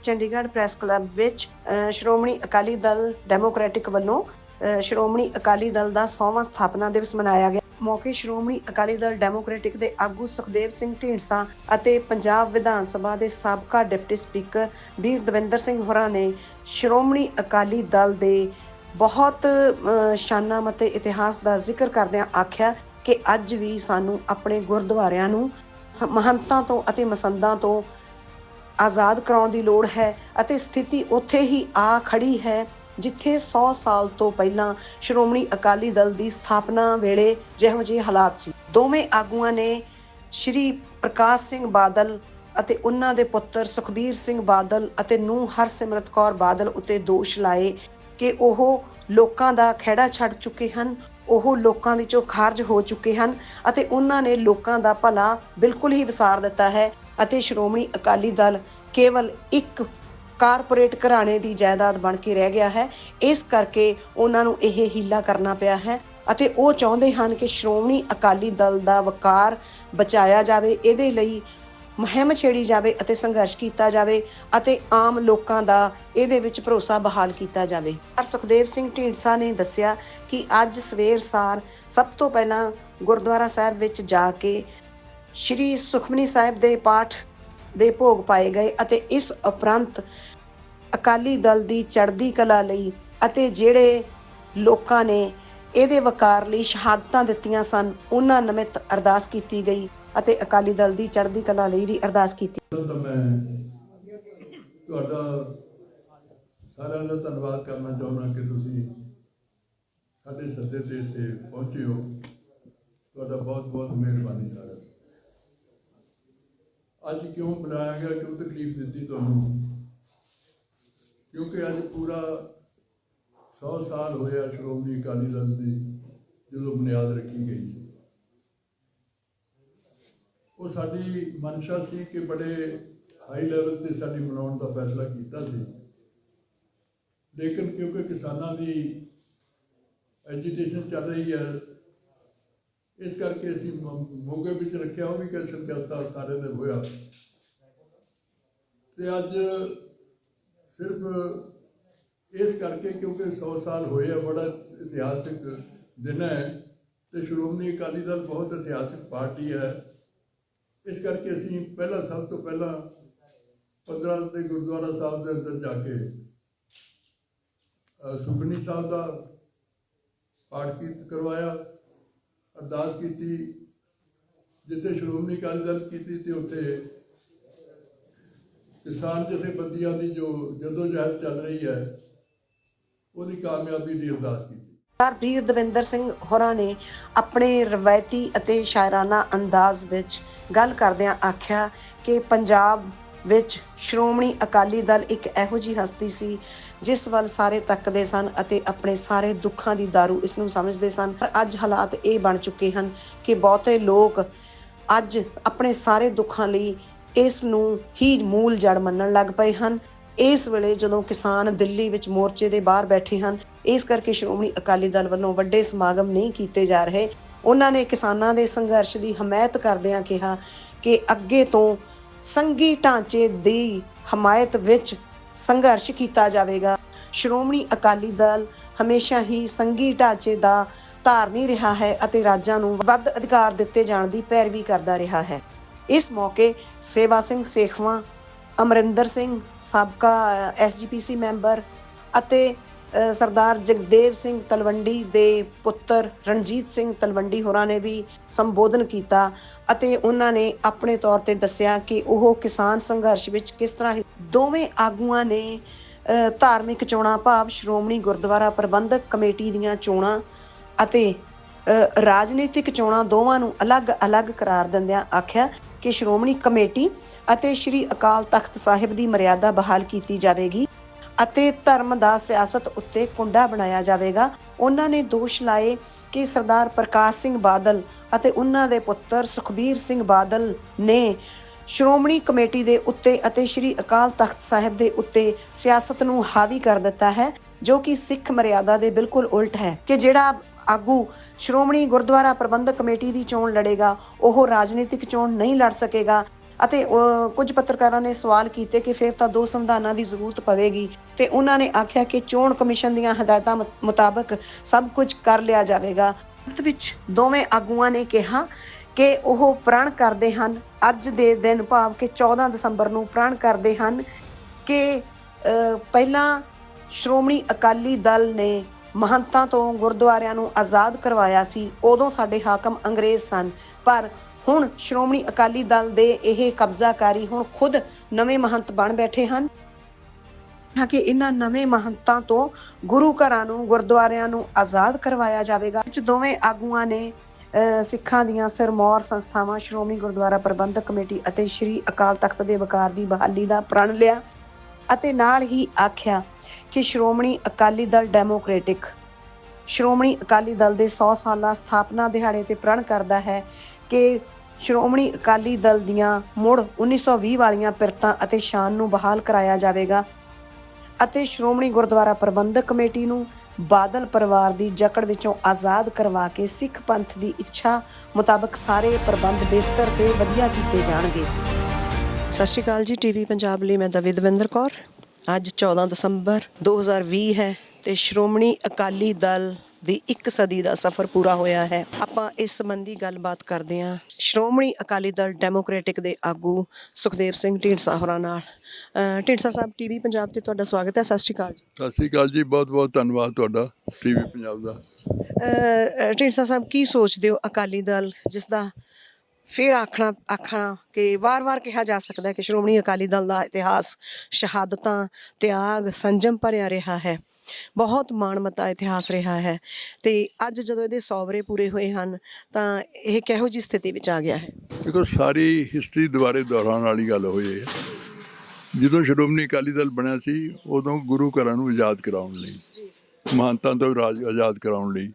Chandigarh press club ਵਿੱਚ Shiromani Akali Dal democratic ਵੱਲੋਂ ਸ਼੍ਰੋਮਣੀ ਅਕਾਲੀ ਦਲ ਦਾ 100ਵਾਂ ਸਥਾਪਨਾ ਦਿਵਸ ਮਨਾਇਆ ਗਿਆ। ਮੌਕੇ ਸ਼੍ਰੋਮਣੀ ਅਕਾਲੀ ਦਲ ਡੈਮੋਕ੍ਰੈਟਿਕ ਦੇ ਆਗੂ ਸੁਖਦੇਵ ਸਿੰਘ ਢੀਂਡਸਾ ਅਤੇ ਪੰਜਾਬ ਵਿਧਾਨ ਸਭਾ ਦੇ ਸਾਬਕਾ ਡਿਪਟੀ ਸਪੀਕਰ ਵੀਰ ਦਵਿੰਦਰ ਸਿੰਘ ਹੋਰਾਂ ਨੇ ਸ਼੍ਰੋਮਣੀ ਅਕਾਲੀ ਦਲ ਦੇ ਬਹੁਤ ਸ਼ਾਨਾਂ ਅਤੇ ਇਤਿਹਾਸ ਦਾ ਜ਼ਿਕਰ ਕਰਦਿਆਂ ਆਖਿਆ ਕਿ ਅੱਜ ਵੀ ਸਾਨੂੰ ਆਪਣੇ ਗੁਰਦੁਆਰਿਆਂ ਨੂੰ ਮਹੰਤਾਂ ਤੋਂ ਅਤੇ ਮਸੰਦਾਂ ਤੋਂ ਆਜ਼ਾਦ ਕਰਾਉਣ ਦੀ ਲੋੜ ਹੈ ਅਤੇ ਸਥਿਤੀ ਉੱਥੇ ਹੀ ਆ ਖੜੀ ਹੈ ਜਿੱਥੇ 100 ਸਾਲ ਤੋਂ ਪਹਿਲਾਂ ਸ਼੍ਰੋਮਣੀ ਅਕਾਲੀ ਦਲ ਦੀ ਸਥਾਪਨਾ ਵੇਲੇ ਜਿਹੋ ਜਿਹੇ ਹਾਲਾਤ ਸੀ। ਦੋਵੇਂ ਆਗੂਆਂ ਨੇ ਸ਼੍ਰੀ ਪ੍ਰਕਾਸ਼ ਸਿੰਘ ਬਾਦਲ ਅਤੇ ਉਹਨਾਂ ਦੇ ਪੁੱਤਰ ਸੁਖਬੀਰ ਸਿੰਘ ਬਾਦਲ ਅਤੇ ਨੂੰਹ ਹਰਸਿਮਰਤ ਕੌਰ ਬਾਦਲ ਉੱਤੇ ਦੋਸ਼ ਲਾਏ ਕਿ ਉਹ ਲੋਕਾਂ ਦਾ ਖਹਿੜਾ ਛੱਡ ਚੁੱਕੇ ਹਨ, ਉਹ ਲੋਕਾਂ ਵਿੱਚੋਂ ਖਾਰਜ ਹੋ ਚੁੱਕੇ ਹਨ ਅਤੇ ਉਹਨਾਂ ਨੇ ਲੋਕਾਂ ਦਾ ਭਲਾ ਬਿਲਕੁਲ ਹੀ ਵਿਸਾਰ ਦਿੱਤਾ ਹੈ ਅਤੇ ਸ਼੍ਰੋਮਣੀ ਅਕਾਲੀ ਦਲ ਕੇਵਲ ਇੱਕ ਕਾਰਪੋਰੇਟ ਘਰਾਣੇ ਦੀ ਜਾਇਦਾਦ ਬਣ ਕੇ ਰਹਿ ਗਿਆ ਹੈ। ਇਸ ਕਰਕੇ ਉਹਨਾਂ ਨੂੰ ਇਹ ਹੀਲਾ ਕਰਨਾ ਪਿਆ ਹੈ ਅਤੇ ਉਹ ਚਾਹੁੰਦੇ ਹਨ ਕਿ ਸ਼੍ਰੋਮਣੀ ਅਕਾਲੀ ਦਲ ਦਾ ਵਕਾਰ ਬਚਾਇਆ ਜਾਵੇ। ਇਹਦੇ ਲਈ ਮੁਹਿੰਮ ਛੇੜੀ ਜਾਵੇ ਅਤੇ ਸੰਘਰਸ਼ ਕੀਤਾ ਜਾਵੇ ਅਤੇ ਆਮ ਲੋਕਾਂ ਦਾ ਇਹਦੇ ਵਿੱਚ ਭਰੋਸਾ ਬਹਾਲ ਕੀਤਾ ਜਾਵੇ। ਸੁਖਦੇਵ ਸਿੰਘ ਢੀਂਡਸਾ ਨੇ ਦੱਸਿਆ ਕਿ ਅੱਜ ਸਵੇਰ ਸਾਰ ਸਭ ਤੋਂ ਪਹਿਲਾਂ ਗੁਰਦੁਆਰਾ ਸਾਹਿਬ ਵਿੱਚ ਜਾ ਕੇ ਸ਼੍ਰੀ ਸੁਖਮਨੀ ਸਾਹਿਬ ਦੇ ਪਾਠ ਦੇ ਭੋਗ ਪਾਏ ਗਏ ਅਤੇ ਇਸ ਉਪਰੰਤ ਅਕਾਲੀ ਦਲ ਦੀ ਚੜ੍ਹਦੀ ਕਲਾ ਲਈ ਅਤੇ ਜਿਹੜੇ ਲੋਕਾਂ ਨੇ ਇਹਦੇ ਵਕਾਰ ਲਈ ਸ਼ਹਾਦਤਾਂ ਦਿੱਤੀਆਂ ਸਨ ਉਹਨਾਂ ਨਿਮਿਤ ਅਰਦਾਸ ਕੀਤੀ ਗਈ ਅਤੇ ਅਕਾਲੀ ਦਲ ਦੀ ਚੜ੍ਹਦੀ ਕਲਾ ਲਈ ਵੀ ਅਰਦਾਸ ਕੀਤੀ। ਮੈਂ ਤੁਹਾਡਾ ਸਾਰਿਆਂ ਦਾ ਧੰਨਵਾਦ ਕਰਨਾ ਚਾਹੁੰਦਾ ਕਿ ਤੁਸੀਂ ਸਾਡੇ ਸੱਦੇ ਤੇ ਇੱਥੇ ਪਹੁੰਚੇ ਹੋ। ਤੁਹਾਡਾ ਬਹੁਤ ਬਹੁਤ ਮਿਹਰਬਾਨੀ ਸਾਰਿਆਂ ਦੀ। ਅੱਜ ਕਿਉਂ ਬੁਲਾਇਆ ਗਿਆ, ਕਿਉਂ ਤਕਲੀਫ ਦਿੱਤੀ ਤੁਹਾਨੂੰ? ਕਿਉਂਕਿ ਅੱਜ ਪੂਰਾ 100 ਸਾਲ ਹੋਇਆ ਸ਼੍ਰੋਮਣੀ ਅਕਾਲੀ ਦਲ ਦੀ ਜਦੋਂ ਬੁਨਿਆਦ ਰੱਖੀ ਗਈ ਸੀ। ਉਹ ਸਾਡੀ ਮਨਸ਼ਾ ਸੀ ਕਿ ਬੜੇ ਹਾਈ ਲੈਵਲ ਤੇ ਸਾਡੀ ਮਨਾਉਣ ਦਾ ਫੈਸਲਾ ਕੀਤਾ ਸੀ, ਲੇਕਿਨ ਕਿਉਂਕਿ ਕਿਸਾਨਾਂ ਦੀ ਐਜੀਟੇਸ਼ਨ ਚੱਲ ਰਹੀ ਹੈ ਇਸ ਕਰਕੇ ਅਸੀਂ ਮੋਗੇ ਵਿੱਚ ਰੱਖਿਆ। ਉਹ ਵੀ ਕਿ ਸਮਝੌਤਾ ਸਾਰੇ ਦੇ ਹੋਇਆ ਤੇ ਅੱਜ ਸਿਰਫ ਇਸ ਕਰਕੇ ਕਿਉਂਕਿ 100 ਸਾਲ ਹੋਏ ਆ, ਬੜਾ ਇਤਿਹਾਸਿਕ ਦਿਨ ਹੈ ਤੇ ਸ਼੍ਰੋਮਣੀ ਅਕਾਲੀ ਦਲ ਬਹੁਤ ਇਤਿਹਾਸਿਕ ਪਾਰਟੀ ਹੈ। ਇਸ ਕਰਕੇ ਅਸੀਂ ਸਭ ਤੋਂ ਪਹਿਲਾਂ 15 ਦੇ ਗੁਰਦੁਆਰਾ ਸਾਹਿਬ ਦੇ ਅੰਦਰ ਜਾ ਕੇ ਸੁਖਮਨੀ ਸਾਹਿਬ ਦਾ ਪਾਠ ਕਰਵਾਇਆ, ਅਰਦਾਸ ਕੀਤੀ। ਜਿੱਥੇ ਸ਼੍ਰੋਮਣੀ ਅਕਾਲੀ ਦਲ ਕੀਤੀ ਤੇ ਉੱਥੇ ਕਿਸਾਨ ਜਥੇਬੰਦੀਆਂ ਦੀ ਜੋ ਜਦੋਜਹਿਦ ਚੱਲ ਰਹੀ ਹੈ ਉਹਦੀ ਕਾਮਯਾਬੀ ਦੀ ਅਰਦਾਸ ਕੀਤੀ। ਵੀਰ ਦਵਿੰਦਰ ਸਿੰਘ ਹੋਰਾਂ ਨੇ ਆਪਣੇ ਰਵਾਇਤੀ ਅਤੇ ਸ਼ਾਇਰਾਨਾ ਅੰਦਾਜ਼ ਵਿੱਚ ਗੱਲ ਕਰਦਿਆਂ ਆਖਿਆ ਕਿ ਪੰਜਾਬ ਵਿੱਚ ਸ਼੍ਰੋਮਣੀ ਅਕਾਲੀ ਦਲ ਇੱਕ ਇਹੋ ਜਿਹੀ ਹਸਤੀ ਸੀ ਜਿਸ ਵੱਲ ਸਾਰੇ ਤੱਕਦੇ ਸਨ ਅਤੇ ਆਪਣੇ ਸਾਰੇ ਦੁੱਖਾਂ ਦੀ ਦਾਰੂ ਇਸ ਨੂੰ ਸਮਝਦੇ ਸਨ। ਪਰ ਅੱਜ ਹਾਲਾਤ ਇਹ ਬਣ ਚੁੱਕੇ ਹਨ ਕਿ ਬਹੁਤੇ ਲੋਕ ਅੱਜ ਆਪਣੇ ਸਾਰੇ ਦੁੱਖਾਂ ਲਈ ਇਸ ਨੂੰ ਹੀ ਮੂਲ ਜੜ ਮੰਨਣ ਲੱਗ ਪਏ ਹਨ। ਇਸ ਵੇਲੇ ਜਦੋਂ ਕਿਸਾਨ ਦਿੱਲੀ ਵਿੱਚ ਮੋਰਚੇ ਦੇ ਬਾਹਰ ਬੈਠੇ ਹਨ, ਇਸ ਕਰਕੇ ਸ਼੍ਰੋਮਣੀ ਅਕਾਲੀ ਦਲ ਵੱਲੋਂ ਵੱਡੇ ਸਮਾਗਮ ਨਹੀਂ ਕੀਤੇ ਜਾ ਰਹੇ। ਉਹਨਾਂ ਨੇ ਕਿਸਾਨਾਂ ਦੇ ਸੰਘਰਸ਼ ਦੀ ਹਮਾਇਤ ਕਰਦਿਆਂ ਕਿਹਾ ਕਿ ਅੱਗੇ ਤੋਂ ਸੰਘੀ ਢਾਂਚੇ ਦੀ ਹਮਾਇਤ ਵਿੱਚ ਸੰਘਰਸ਼ ਕੀਤਾ ਜਾਵੇਗਾ। ਸ਼੍ਰੋਮਣੀ ਅਕਾਲੀ ਦਲ ਹਮੇਸ਼ਾ ਹੀ ਸੰਘੀ ਢਾਂਚੇ ਦਾ ਧਾਰਨੀ ਰਿਹਾ ਹੈ ਅਤੇ ਰਾਜਾਂ ਨੂੰ ਵੱਧ ਅਧਿਕਾਰ ਦਿੱਤੇ ਜਾਣ ਦੀ ਪੈਰਵੀ ਕਰਦਾ ਰਿਹਾ ਹੈ। ਇਸ ਮੌਕੇ ਸੇਵਾ ਸਿੰਘ ਸੇਖਵਾਂ, ਅਮਰਿੰਦਰ ਸਿੰਘ ਸਾਬਕਾ SGPC ਮੈਂਬਰ ਅਤੇ ਸਰਦਾਰ ਜਗਦੇਵ ਸਿੰਘ ਤਲਵੰਡੀ ਦੇ ਪੁੱਤਰ ਰਣਜੀਤ ਸਿੰਘ ਤਲਵੰਡੀ ਹੋਰਾਂ ਨੇ ਵੀ ਸੰਬੋਧਨ ਕੀਤਾ ਅਤੇ ਉਹਨਾਂ ਨੇ ਆਪਣੇ ਤੌਰ ਤੇ ਦੱਸਿਆ ਕਿ ਉਹ ਕਿਸਾਨ ਸੰਘਰਸ਼ ਵਿੱਚ ਕਿਸ ਤਰ੍ਹਾਂ ਦੋਵੇਂ ਆਗੂਆਂ ਨੇ ਧਾਰਮਿਕ ਚੋਣਾਂ ਭਾਵ ਸ਼੍ਰੋਮਣੀ ਗੁਰਦੁਆਰਾ ਪ੍ਰਬੰਧਕ ਕਮੇਟੀ ਦੀਆਂ ਚੋਣਾਂ ਅਤੇ ਰਾਜਨੀਤਿਕ ਚੋਣਾਂ ਦੋਵਾਂ ਨੂੰ ਅਲੱਗ-ਅਲੱਗ ਕਰਾਰ ਦਿੰਦਿਆਂ ਆਖਿਆ ਕਿ ਸ਼੍ਰੋਮਣੀ ਕਮੇਟੀ ਅਤੇ ਸ਼੍ਰੀ ਅਕਾਲ ਤਖਤ ਸਾਹਿਬ ਦੀ ਮਰਿਆਦਾ ਬਹਾਲ ਕੀਤੀ ਜਾਵੇਗੀ ਅਤੇ ਧਰਮ ਦਾ ਸਿਆਸਤ ਉੱਤੇ ਕੁੰਡਾ ਬਣਾਇਆ ਜਾਵੇਗਾ। ਉਹਨਾਂ ਨੇ ਦੋਸ਼ ਲਾਏ ਕਿ ਸਰਦਾਰ ਪ੍ਰਕਾਸ਼ ਸਿੰਘ ਬਾਦਲ ਅਤੇ ਉਹਨਾਂ ਦੇ ਪੁੱਤਰ ਸੁਖਬੀਰ ਸਿੰਘ ਬਾਦਲ ਨੇ ਸ਼੍ਰੋਮਣੀ ਕਮੇਟੀ ਦੇ ਉੱਤੇ ਅਤੇ ਸ਼੍ਰੀ ਅਕਾਲ ਤਖਤ ਸਾਹਿਬ ਦੇ ਉੱਤੇ ਸਿਆਸਤ ਨੂੰ ਹਾਵੀ ਕਰ ਦਿੱਤਾ ਹੈ, ਜੋ ਕਿ ਸਿੱਖ ਮਰਿਆਦਾ ਦੇ ਬਿਲਕੁਲ ਉਲਟ ਹੈ ਕਿ ਜਿਹੜਾ ਆਗੂ ਸ਼੍ਰੋਮਣੀ ਗੁਰਦੁਆਰਾ ਪ੍ਰਬੰਧਕ ਕਮੇਟੀ ਦੀ ਚੋਣ ਲੜੇਗਾ ਉਹ ਰਾਜਨੀਤਿਕ ਚੋਣ ਨਹੀਂ ਲੜ ਸਕੇਗਾ। ਅਤੇ ਕੁਝ ਪੱਤਰਕਾਰਾਂ ਨੇ ਸਵਾਲ ਕੀਤੇ ਕਿ ਫਿਰ ਤਾਂ 2 ਸੰਵਿਧਾਨਾਂ ਦੀ ਜ਼ਰੂਰਤ ਪਵੇਗੀ ਤੇ ਉਹਨਾਂ ਨੇ ਆਖਿਆ ਕਿ ਚੋਣ ਕਮਿਸ਼ਨ ਦੀਆਂ ਹਦਾਇਤਾਂ ਮੁਤਾਬਕ ਸਭ ਕੁਝ ਕਰ ਲਿਆ ਜਾਵੇਗਾ। ਅੰਤ ਵਿੱਚ ਦੋਵੇਂ ਆਗੂਆਂ ਨੇ ਕਿਹਾ ਕਿ ਉਹ ਪ੍ਰਣ ਕਰਦੇ ਹਨ, ਅੱਜ ਦੇ ਦਿਨ ਭਾਵ ਕਿ 14 ਦਸੰਬਰ ਨੂੰ ਪ੍ਰਣ ਕਰਦੇ ਹਨ ਕਿ ਪਹਿਲਾਂ ਸ਼੍ਰੋਮਣੀ ਅਕਾਲੀ ਦਲ ਨੇ ਮਹੰਤਾਂ ਤੋਂ ਗੁਰਦੁਆਰਿਆਂ ਨੂੰ ਆਜ਼ਾਦ ਕਰਵਾਇਆ ਸੀ, ਉਦੋਂ ਸਾਡੇ ਹਾਕਮ ਅੰਗਰੇਜ਼ ਸਨ, ਪਰ ਹੁਣ ਸ਼੍ਰੋਮਣੀ ਅਕਾਲੀ ਦਲ ਦੇ ਇਹ ਕਬਜ਼ਾਕਾਰੀ ਹੁਣ ਖੁਦ ਨਵੇਂ ਮਹੰਤ ਬਣ ਬੈਠੇ ਹਨ ਕਿ ਇਹਨਾਂ ਨਵੇਂ ਮਹੰਤਾਂ ਤੋਂ ਗੁਰੂ ਘਰਾਂ ਨੂੰ ਗੁਰਦੁਆਰਿਆਂ ਨੂੰ ਆਜ਼ਾਦ ਕਰਵਾਇਆ ਜਾਵੇਗਾ। ਦੋਵੇਂ ਆਗੂਆਂ ਨੇ ਸਿੱਖਾਂ ਦੀਆਂ ਸਿਰਮੌਰ ਸੰਸਥਾਵਾਂ ਸ਼੍ਰੋਮਣੀ ਗੁਰਦੁਆਰਾ ਪ੍ਰਬੰਧਕ ਕਮੇਟੀ ਅਤੇ ਸ਼੍ਰੀ ਅਕਾਲ ਤਖਤ ਦੇ ਵਕਾਰ ਦੀ ਬਹਾਲੀ ਦਾ ਪ੍ਰਣ ਲਿਆ ਅਤੇ ਨਾਲ ਹੀ ਆਖਿਆ ਕਿ ਸ਼੍ਰੋਮਣੀ ਅਕਾਲੀ ਦਲ ਡੈਮੋਕ੍ਰੈਟਿਕ ਸ਼੍ਰੋਮਣੀ ਅਕਾਲੀ ਦਲ ਦੇ 100 ਸਾਲਾ ਸਥਾਪਨਾ ਦਿਹਾੜੇ ਤੇ ਪ੍ਰਣ ਕਰਦਾ ਹੈ ਕਿ ਸ਼੍ਰੋਮਣੀ ਅਕਾਲੀ ਦਲ ਦੀਆਂ ਮੁੜ 1920 ਵਾਲੀਆਂ ਪਿਰਤਾਂ ਅਤੇ ਸ਼ਾਨ ਨੂੰ ਬਹਾਲ ਕਰਾਇਆ ਜਾਵੇਗਾ ਅਤੇ ਸ਼੍ਰੋਮਣੀ ਗੁਰਦੁਆਰਾ ਪ੍ਰਬੰਧਕ ਕਮੇਟੀ ਨੂੰ ਬਾਦਲ ਪਰਿਵਾਰ ਦੀ ਜਕੜ ਵਿੱਚੋਂ ਆਜ਼ਾਦ ਕਰਵਾ ਕੇ ਸਿੱਖ ਪੰਥ ਦੀ ਇੱਛਾ ਮੁਤਾਬਕ ਸਾਰੇ ਪ੍ਰਬੰਧ ਬਿਹਤਰ ਤੇ ਵਧੀਆ ਕੀਤੇ ਜਾਣਗੇ। ਸਤਿ ਸ਼੍ਰੀ ਅਕਾਲ ਜੀ, ਟੀਵੀ ਪੰਜਾਬ ਲਈ ਮੈਂ ਦਵਿੰਦਰ ਕੌਰ। ਅੱਜ 14 ਦਸੰਬਰ 2020 ਹੈ ਤੇ ਸ਼੍ਰੋਮਣੀ ਅਕਾਲੀ ਦਲ ਦੀ 1 ਸਦੀ ਦਾ ਸਫ਼ਰ ਪੂਰਾ ਹੋਇਆ ਹੈ। ਆਪਾਂ ਇਸ ਸੰਬੰਧੀ ਗੱਲਬਾਤ ਕਰਦੇ ਹਾਂ ਸ਼੍ਰੋਮਣੀ ਅਕਾਲੀ ਦਲ ਡੈਮੋਕ੍ਰੈਟਿਕ ਦੇ ਆਗੂ ਸੁਖਦੇਵ ਸਿੰਘ ਢੀਂਡਸਾ ਹੋਰਾਂ ਨਾਲ। ਢੀਂਡਸਾ ਸਾਹਿਬ, ਟੀਵੀ ਪੰਜਾਬ ਤੇ ਤੁਹਾਡਾ ਸਵਾਗਤ ਹੈ। ਸਤਿ ਸ਼੍ਰੀ ਅਕਾਲ ਜੀ। ਸਤਿ ਸ਼੍ਰੀ ਅਕਾਲ ਜੀ, ਬਹੁਤ ਬਹੁਤ ਧੰਨਵਾਦ ਤੁਹਾਡਾ ਟੀਵੀ ਪੰਜਾਬ ਦਾ। ਢੀਂਡਸਾ ਸਾਹਿਬ, ਕੀ ਸੋਚਦੇ ਹੋ ਅਕਾਲੀ ਦਲ ਜਿਸ ਦਾ ਫਿਰ ਆਖਣਾ ਕਿ ਵਾਰ-ਵਾਰ ਕਿਹਾ ਜਾ ਸਕਦਾ ਹੈ ਕਿ ਸ਼੍ਰੋਮਣੀ ਅਕਾਲੀ ਦਲ ਦਾ ਇਤਿਹਾਸ ਸ਼ਹਾਦਤਾਂ, ਤਿਆਗ, ਸੰਜਮ ਭਰਿਆ ਰਿਹਾ ਹੈ, ਬਹੁਤ ਮਾਣਮੱਤਾ ਇਤਿਹਾਸ ਰਿਹਾ ਹੈ, ਤੇ ਅੱਜ ਜਦੋਂ ਇਹਦੇ 100 ਵਰ੍ਹੇ ਪੂਰੇ ਹੋਏ ਹਨ ਤਾਂ ਇਹ ਕਿਹੋ ਜਿਹੀ ਸਥਿਤੀ ਵਿੱਚ ਆ ਗਿਆ ਹੈ? ਦੇਖੋ, ਸਾਰੀ ਹਿਸਟਰੀ ਦੁਬਾਰੇ ਦੁਹਰਾਉਣ ਵਾਲੀ ਗੱਲ ਹੋਈ ਹੈ। ਜਦੋਂ ਸ਼੍ਰੋਮਣੀ ਅਕਾਲੀ ਦਲ ਬਣਿਆ ਸੀ ਉਦੋਂ ਗੁਰੂ ਘਰਾਂ ਨੂੰ ਆਜ਼ਾਦ ਕਰਾਉਣ ਲਈ, ਮਹੰਤਾਂ ਤੋਂ ਆਜ਼ਾਦ ਕਰਾਉਣ ਲਈ,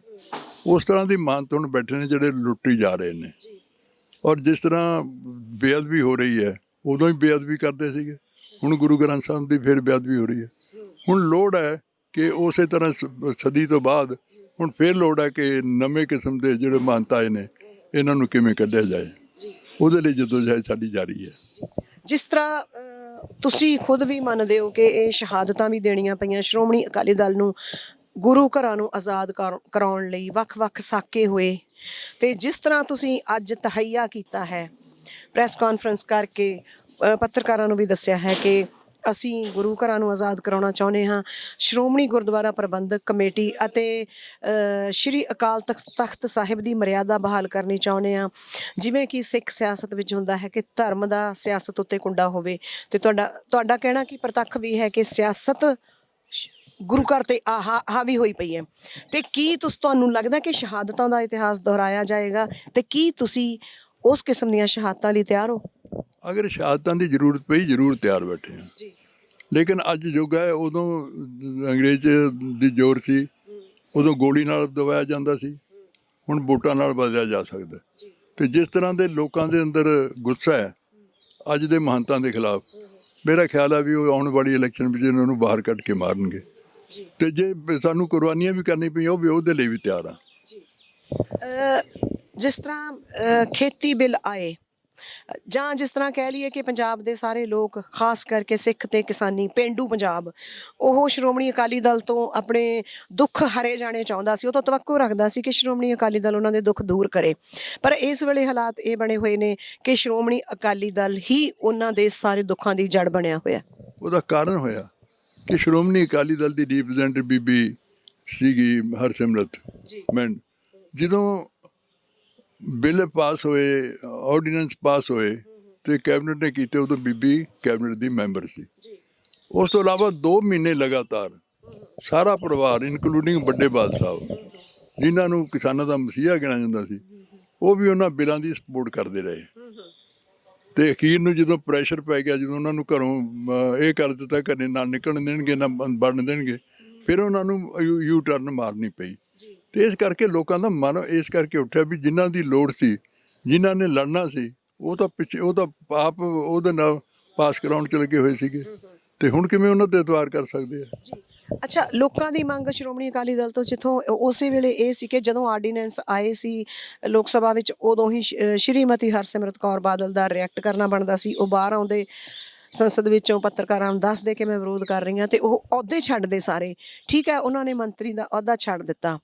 ਉਸ ਤਰ੍ਹਾਂ ਦੀ ਮਹੰਤ ਹੁਣ ਬੈਠੇ ਨੇ ਜਿਹੜੇ ਲੁੱਟੀ ਜਾ ਰਹੇ ਨੇ। ਔਰ ਜਿਸ ਤਰ੍ਹਾਂ ਬੇਅਦਬੀ ਹੋ ਰਹੀ ਹੈ ਉਦੋਂ ਹੀ ਬੇਅਦਬੀ ਕਰਦੇ ਸੀਗੇ, ਹੁਣ ਗੁਰੂ ਗ੍ਰੰਥ ਸਾਹਿਬ ਦੀ ਫਿਰ ਬੇਅਦਬੀ ਹੋ ਰਹੀ ਹੈ। ਹੁਣ ਲੋੜ ਹੈ ਕਿ ਉਸੇ ਤਰ੍ਹਾਂ ਸਦੀ ਤੋਂ ਬਾਅਦ ਹੁਣ ਫਿਰ ਲੋੜ ਹੈ ਕਿ ਨਵੇਂ ਕਿਸਮ ਦੇ ਜਿਹੜੇ ਮਹੰਤ ਆਏ ਨੇ ਇਹਨਾਂ ਨੂੰ ਕਿਵੇਂ ਕੱਢਿਆ ਜਾਏ, ਉਹਦੇ ਲਈ ਜਦੋਜਹਿਦ ਸਾਡੀ ਜਾਰੀ ਹੈ। ਜਿਸ ਤਰ੍ਹਾਂ ਤੁਸੀਂ ਖੁਦ ਵੀ ਮੰਨਦੇ ਹੋ ਕਿ ਇਹ ਸ਼ਹਾਦਤਾਂ ਵੀ ਦੇਣੀਆਂ ਪਈਆਂ ਸ਼੍ਰੋਮਣੀ ਅਕਾਲੀ ਦਲ ਨੂੰ, ਗੁਰੂ ਘਰਾਂ ਨੂੰ ਆਜ਼ਾਦ ਕਰਾਉਣ ਲਈ ਵੱਖ-ਵੱਖ ਸਾਕੇ ਹੋਏ, ਤੇ ਜਿਸ ਤਰ੍ਹਾਂ ਤੁਸੀਂ ਅੱਜ ਤਹਈਆ ਕੀਤਾ ਹੈ ਪ੍ਰੈਸ ਕਾਨਫਰੰਸ ਕਰਕੇ ਪੱਤਰਕਾਰਾਂ ਨੂੰ ਵੀ ਦੱਸਿਆ ਹੈ ਕਿ ਅਸੀਂ ਗੁਰੂ ਘਰਾਂ ਨੂੰ ਆਜ਼ਾਦ ਕਰਾਉਣਾ ਚਾਹੁੰਦੇ ਹਾਂ, ਸ਼੍ਰੋਮਣੀ ਗੁਰਦੁਆਰਾ ਪ੍ਰਬੰਧਕ ਕਮੇਟੀ ਅਤੇ ਸ਼੍ਰੀ ਅਕਾਲ ਤਖਤ ਸਾਹਿਬ ਦੀ ਮਰਿਆਦਾ ਬਹਾਲ ਕਰਨੀ ਚਾਹੁੰਦੇ ਹਾਂ। ਜਿਵੇਂ ਕਿ ਸਿੱਖ ਸਿਆਸਤ ਵਿੱਚ ਹੁੰਦਾ ਹੈ ਕਿ ਧਰਮ ਦਾ ਸਿਆਸਤ ਉੱਤੇ ਕੁੰਡਾ ਹੋਵੇ, ਤੇ ਤੁਹਾਡਾ ਕਹਿਣਾ ਕਿ ਪ੍ਰਤੱਖ ਵੀ ਹੈ ਕਿ ਸਿਆਸਤ ਗੁਰੂ ਘਰ ਤੇ ਹਾਵੀ ਹੋਈ ਪਈ ਹੈ। ਤੇ ਕੀ ਤੁਹਾਨੂੰ ਲੱਗਦਾ ਕਿ ਸ਼ਹਾਦਤਾਂ ਦਾ ਇਤਿਹਾਸ ਦੁਹਰਾਇਆ ਜਾਏਗਾ, ਤੇ ਕੀ ਤੁਸੀਂ ਉਸ ਕਿਸਮ ਦੀਆਂ ਸ਼ਹਾਦਤਾਂ ਲਈ ਤਿਆਰ ਹੋ? ਅਗਰ ਸ਼ਹਾਦਤਾਂ ਦੀ ਜ਼ਰੂਰਤ ਪਈ ਜ਼ਰੂਰ ਤਿਆਰ ਬੈਠੇ ਹਾਂ ਜੀ, ਲੇਕਿਨ ਅੱਜ ਯੁੱਗ ਹੈ, ਉਦੋਂ ਅੰਗਰੇਜ਼ ਦੀ ਜ਼ੋਰ ਸੀ, ਉਦੋਂ ਗੋਲੀ ਨਾਲ ਦਬਾਇਆ ਜਾਂਦਾ ਸੀ, ਹੁਣ ਵੋਟਾਂ ਨਾਲ ਬਦਲਿਆ ਜਾ ਸਕਦਾ। ਤੇ ਜਿਸ ਤਰ੍ਹਾਂ ਦੇ ਲੋਕਾਂ ਦੇ ਅੰਦਰ ਗੁੱਸਾ ਹੈ ਅੱਜ ਦੇ ਮਹੰਤਾਂ ਦੇ ਖਿਲਾਫ, ਮੇਰਾ ਖਿਆਲ ਹੈ ਵੀ ਉਹ ਆਉਣ ਵਾਲੀ ਇਲੈਕਸ਼ਨ ਵਿੱਚ ਇਹਨਾਂ ਨੂੰ ਬਾਹਰ ਕੱਢ ਕੇ ਮਾਰਨਗੇ। ਤੇ ਜੇ ਸਾਨੂੰ ਕੁਰਬਾਨੀਆਂ ਵੀ ਕਰਨੀ ਪਈਆਂ ਉਹ ਵੀ ਉਹਦੇ ਲਈ ਵੀ ਤਿਆਰ ਆ। ਜਿਸ ਤਰ੍ਹਾਂ ਖੇਤੀ ਬਿੱਲ ਆਏ, ਜਾਂ ਜਿਸ ਤਰ੍ਹਾਂ ਕਹਿ ਲਈਏ ਕਿ ਪੰਜਾਬ ਦੇ ਸਾਰੇ ਲੋਕ, ਖਾਸ ਕਰਕੇ ਸਿੱਖ ਤੇ ਕਿਸਾਨੀ, ਪੇਂਡੂ ਪੰਜਾਬ, ਉਹ ਸ਼੍ਰੋਮਣੀ ਅਕਾਲੀ ਦਲ ਤੋਂ ਆਪਣੇ ਦੁੱਖ ਹਰੇ ਜਾਣੇ ਚਾਹੁੰਦਾ ਸੀ, ਉਹ ਤੋਂ ਤਵੱਕੁ ਰੱਖਦਾ ਸੀ ਕਿ ਸ਼੍ਰੋਮਣੀ ਅਕਾਲੀ ਦਲ ਉਹਨਾਂ ਦੇ ਦੁੱਖ ਦੂਰ ਕਰੇ। ਪਰ ਇਸ ਵੇਲੇ ਹਾਲਾਤ ਇਹ ਬਣੇ ਹੋਏ ਨੇ ਕਿ ਸ਼੍ਰੋਮਣੀ ਅਕਾਲੀ ਦਲ ਹੀ ਉਹਨਾਂ ਦੇ ਸਾਰੇ ਦੁੱਖਾਂ ਦੀ ਜੜ ਬਣਿਆ ਹੋਇਆ। ਉਹਦਾ ਕਾਰਨ ਹੋਇਆ ਕਿ ਸ਼੍ਰੋਮਣੀ ਅਕਾਲੀ ਦਲ ਦੀ ਰਿਪਰੈਜ਼ੈਂਟੇਟਿਵ ਬੀਬੀ ਸੀਗੀ ਹਰਸਿਮਰਤ ਮੈਨ, ਜਦੋਂ ਬਿੱਲ ਪਾਸ ਹੋਏ, ਆਰਡੀਨੈਂਸ ਪਾਸ ਹੋਏ ਤੇ ਕੈਬਨਿਟ ਨੇ ਕੀਤੇ, ਉਦੋਂ ਬੀਬੀ ਕੈਬਨਿਟ ਦੀ ਮੈਂਬਰ ਸੀ। ਉਸ ਤੋਂ ਇਲਾਵਾ 2 ਮਹੀਨੇ ਲਗਾਤਾਰ ਸਾਰਾ ਪਰਿਵਾਰ ਇਨਕਲੂਡਿੰਗ ਵੱਡੇ ਬਾਲ ਸਾਹਿਬ, ਜਿਨ੍ਹਾਂ ਨੂੰ ਕਿਸਾਨਾਂ ਦਾ ਮਸੀਹਾ ਗਿਣਿਆ ਜਾਂਦਾ ਸੀ, ਉਹ ਵੀ ਉਹਨਾਂ ਬਿੱਲਾਂ ਦੀ ਸਪੋਰਟ ਕਰਦੇ ਰਹੇ। ਤੇ ਅਖੀਰ ਨੂੰ ਜਦੋਂ ਪ੍ਰੈਸ਼ਰ ਪੈ ਗਿਆ, ਜਦੋਂ ਉਹਨਾਂ ਨੂੰ ਘਰੋਂ ਇਹ ਕਰ ਦਿੱਤਾ ਘਰੇ ਨਾ ਨਿਕਲਣ ਦੇਣਗੇ ਨਾ ਬਣਨ ਦੇਣਗੇ, ਫਿਰ ਉਹਨਾਂ ਨੂੰ ਯੂ ਟਰਨ ਮਾਰਨੀ ਪਈ। ਤੇ ਇਸ ਕਰਕੇ ਲੋਕਾਂ ਦਾ ਮਨ ਇਸ ਕਰਕੇ ਉੱਠਿਆ ਵੀ ਜਿਨ੍ਹਾਂ ਦੀ ਲੋੜ ਸੀ, ਜਿਨ੍ਹਾਂ ਨੇ ਲੜਨਾ ਸੀ, ਉਹ ਤਾਂ ਪਿੱਛੇ, ਉਹ ਤਾਂ ਆਪ ਉਹਦੇ ਨਾਲ ਪਾਸ ਕਰਾਉਣ 'ਚ ਲੱਗੇ ਹੋਏ ਸੀਗੇ, ਤੇ ਹੁਣ ਕਿਵੇਂ ਉਹਨਾਂ ਤੇ ਐਤਬਾਰ ਕਰ ਸਕਦੇ ਆ? ਅੱਛਾ, ਲੋਕਾਂ ਦੀ ਮੰਗ ਸ਼੍ਰੋਮਣੀ ਅਕਾਲੀ ਦਲ ਤੋਂ ਜਿੱਥੋਂ ਉਸੇ ਵੇਲੇ ਇਹ ਸੀ ਕਿ ਜਦੋਂ ਆਰਡੀਨੈਂਸ ਆਏ ਸੀ ਲੋਕ ਸਭਾ ਵਿੱਚ, ਉਦੋਂ ਹੀ ਸ਼੍ਰੀਮਤੀ ਹਰਸਿਮਰਤ ਕੌਰ ਬਾਦਲ ਦਾ ਰਿਐਕਟ ਕਰਨਾ ਬਣਦਾ ਸੀ। ਉਹ ਬਾਹਰ ਆਉਂਦੇ ਸੰਸਦ ਵਿੱਚੋਂ ਪੱਤਰਕਾਰਾਂ ਨੂੰ ਦੱਸਦੇ ਕਿ ਮੈਂ ਵਿਰੋਧ ਕਰ ਰਹੀ ਹਾਂ, ਤੇ ਉਹ ਅਹੁਦੇ ਛੱਡਦੇ ਸਾਰੇ। ਠੀਕ ਹੈ, ਉਹਨਾਂ ਨੇ ਮੰਤਰੀ ਦਾ ਅਹੁਦਾ ਛੱਡ ਦਿੱਤਾ,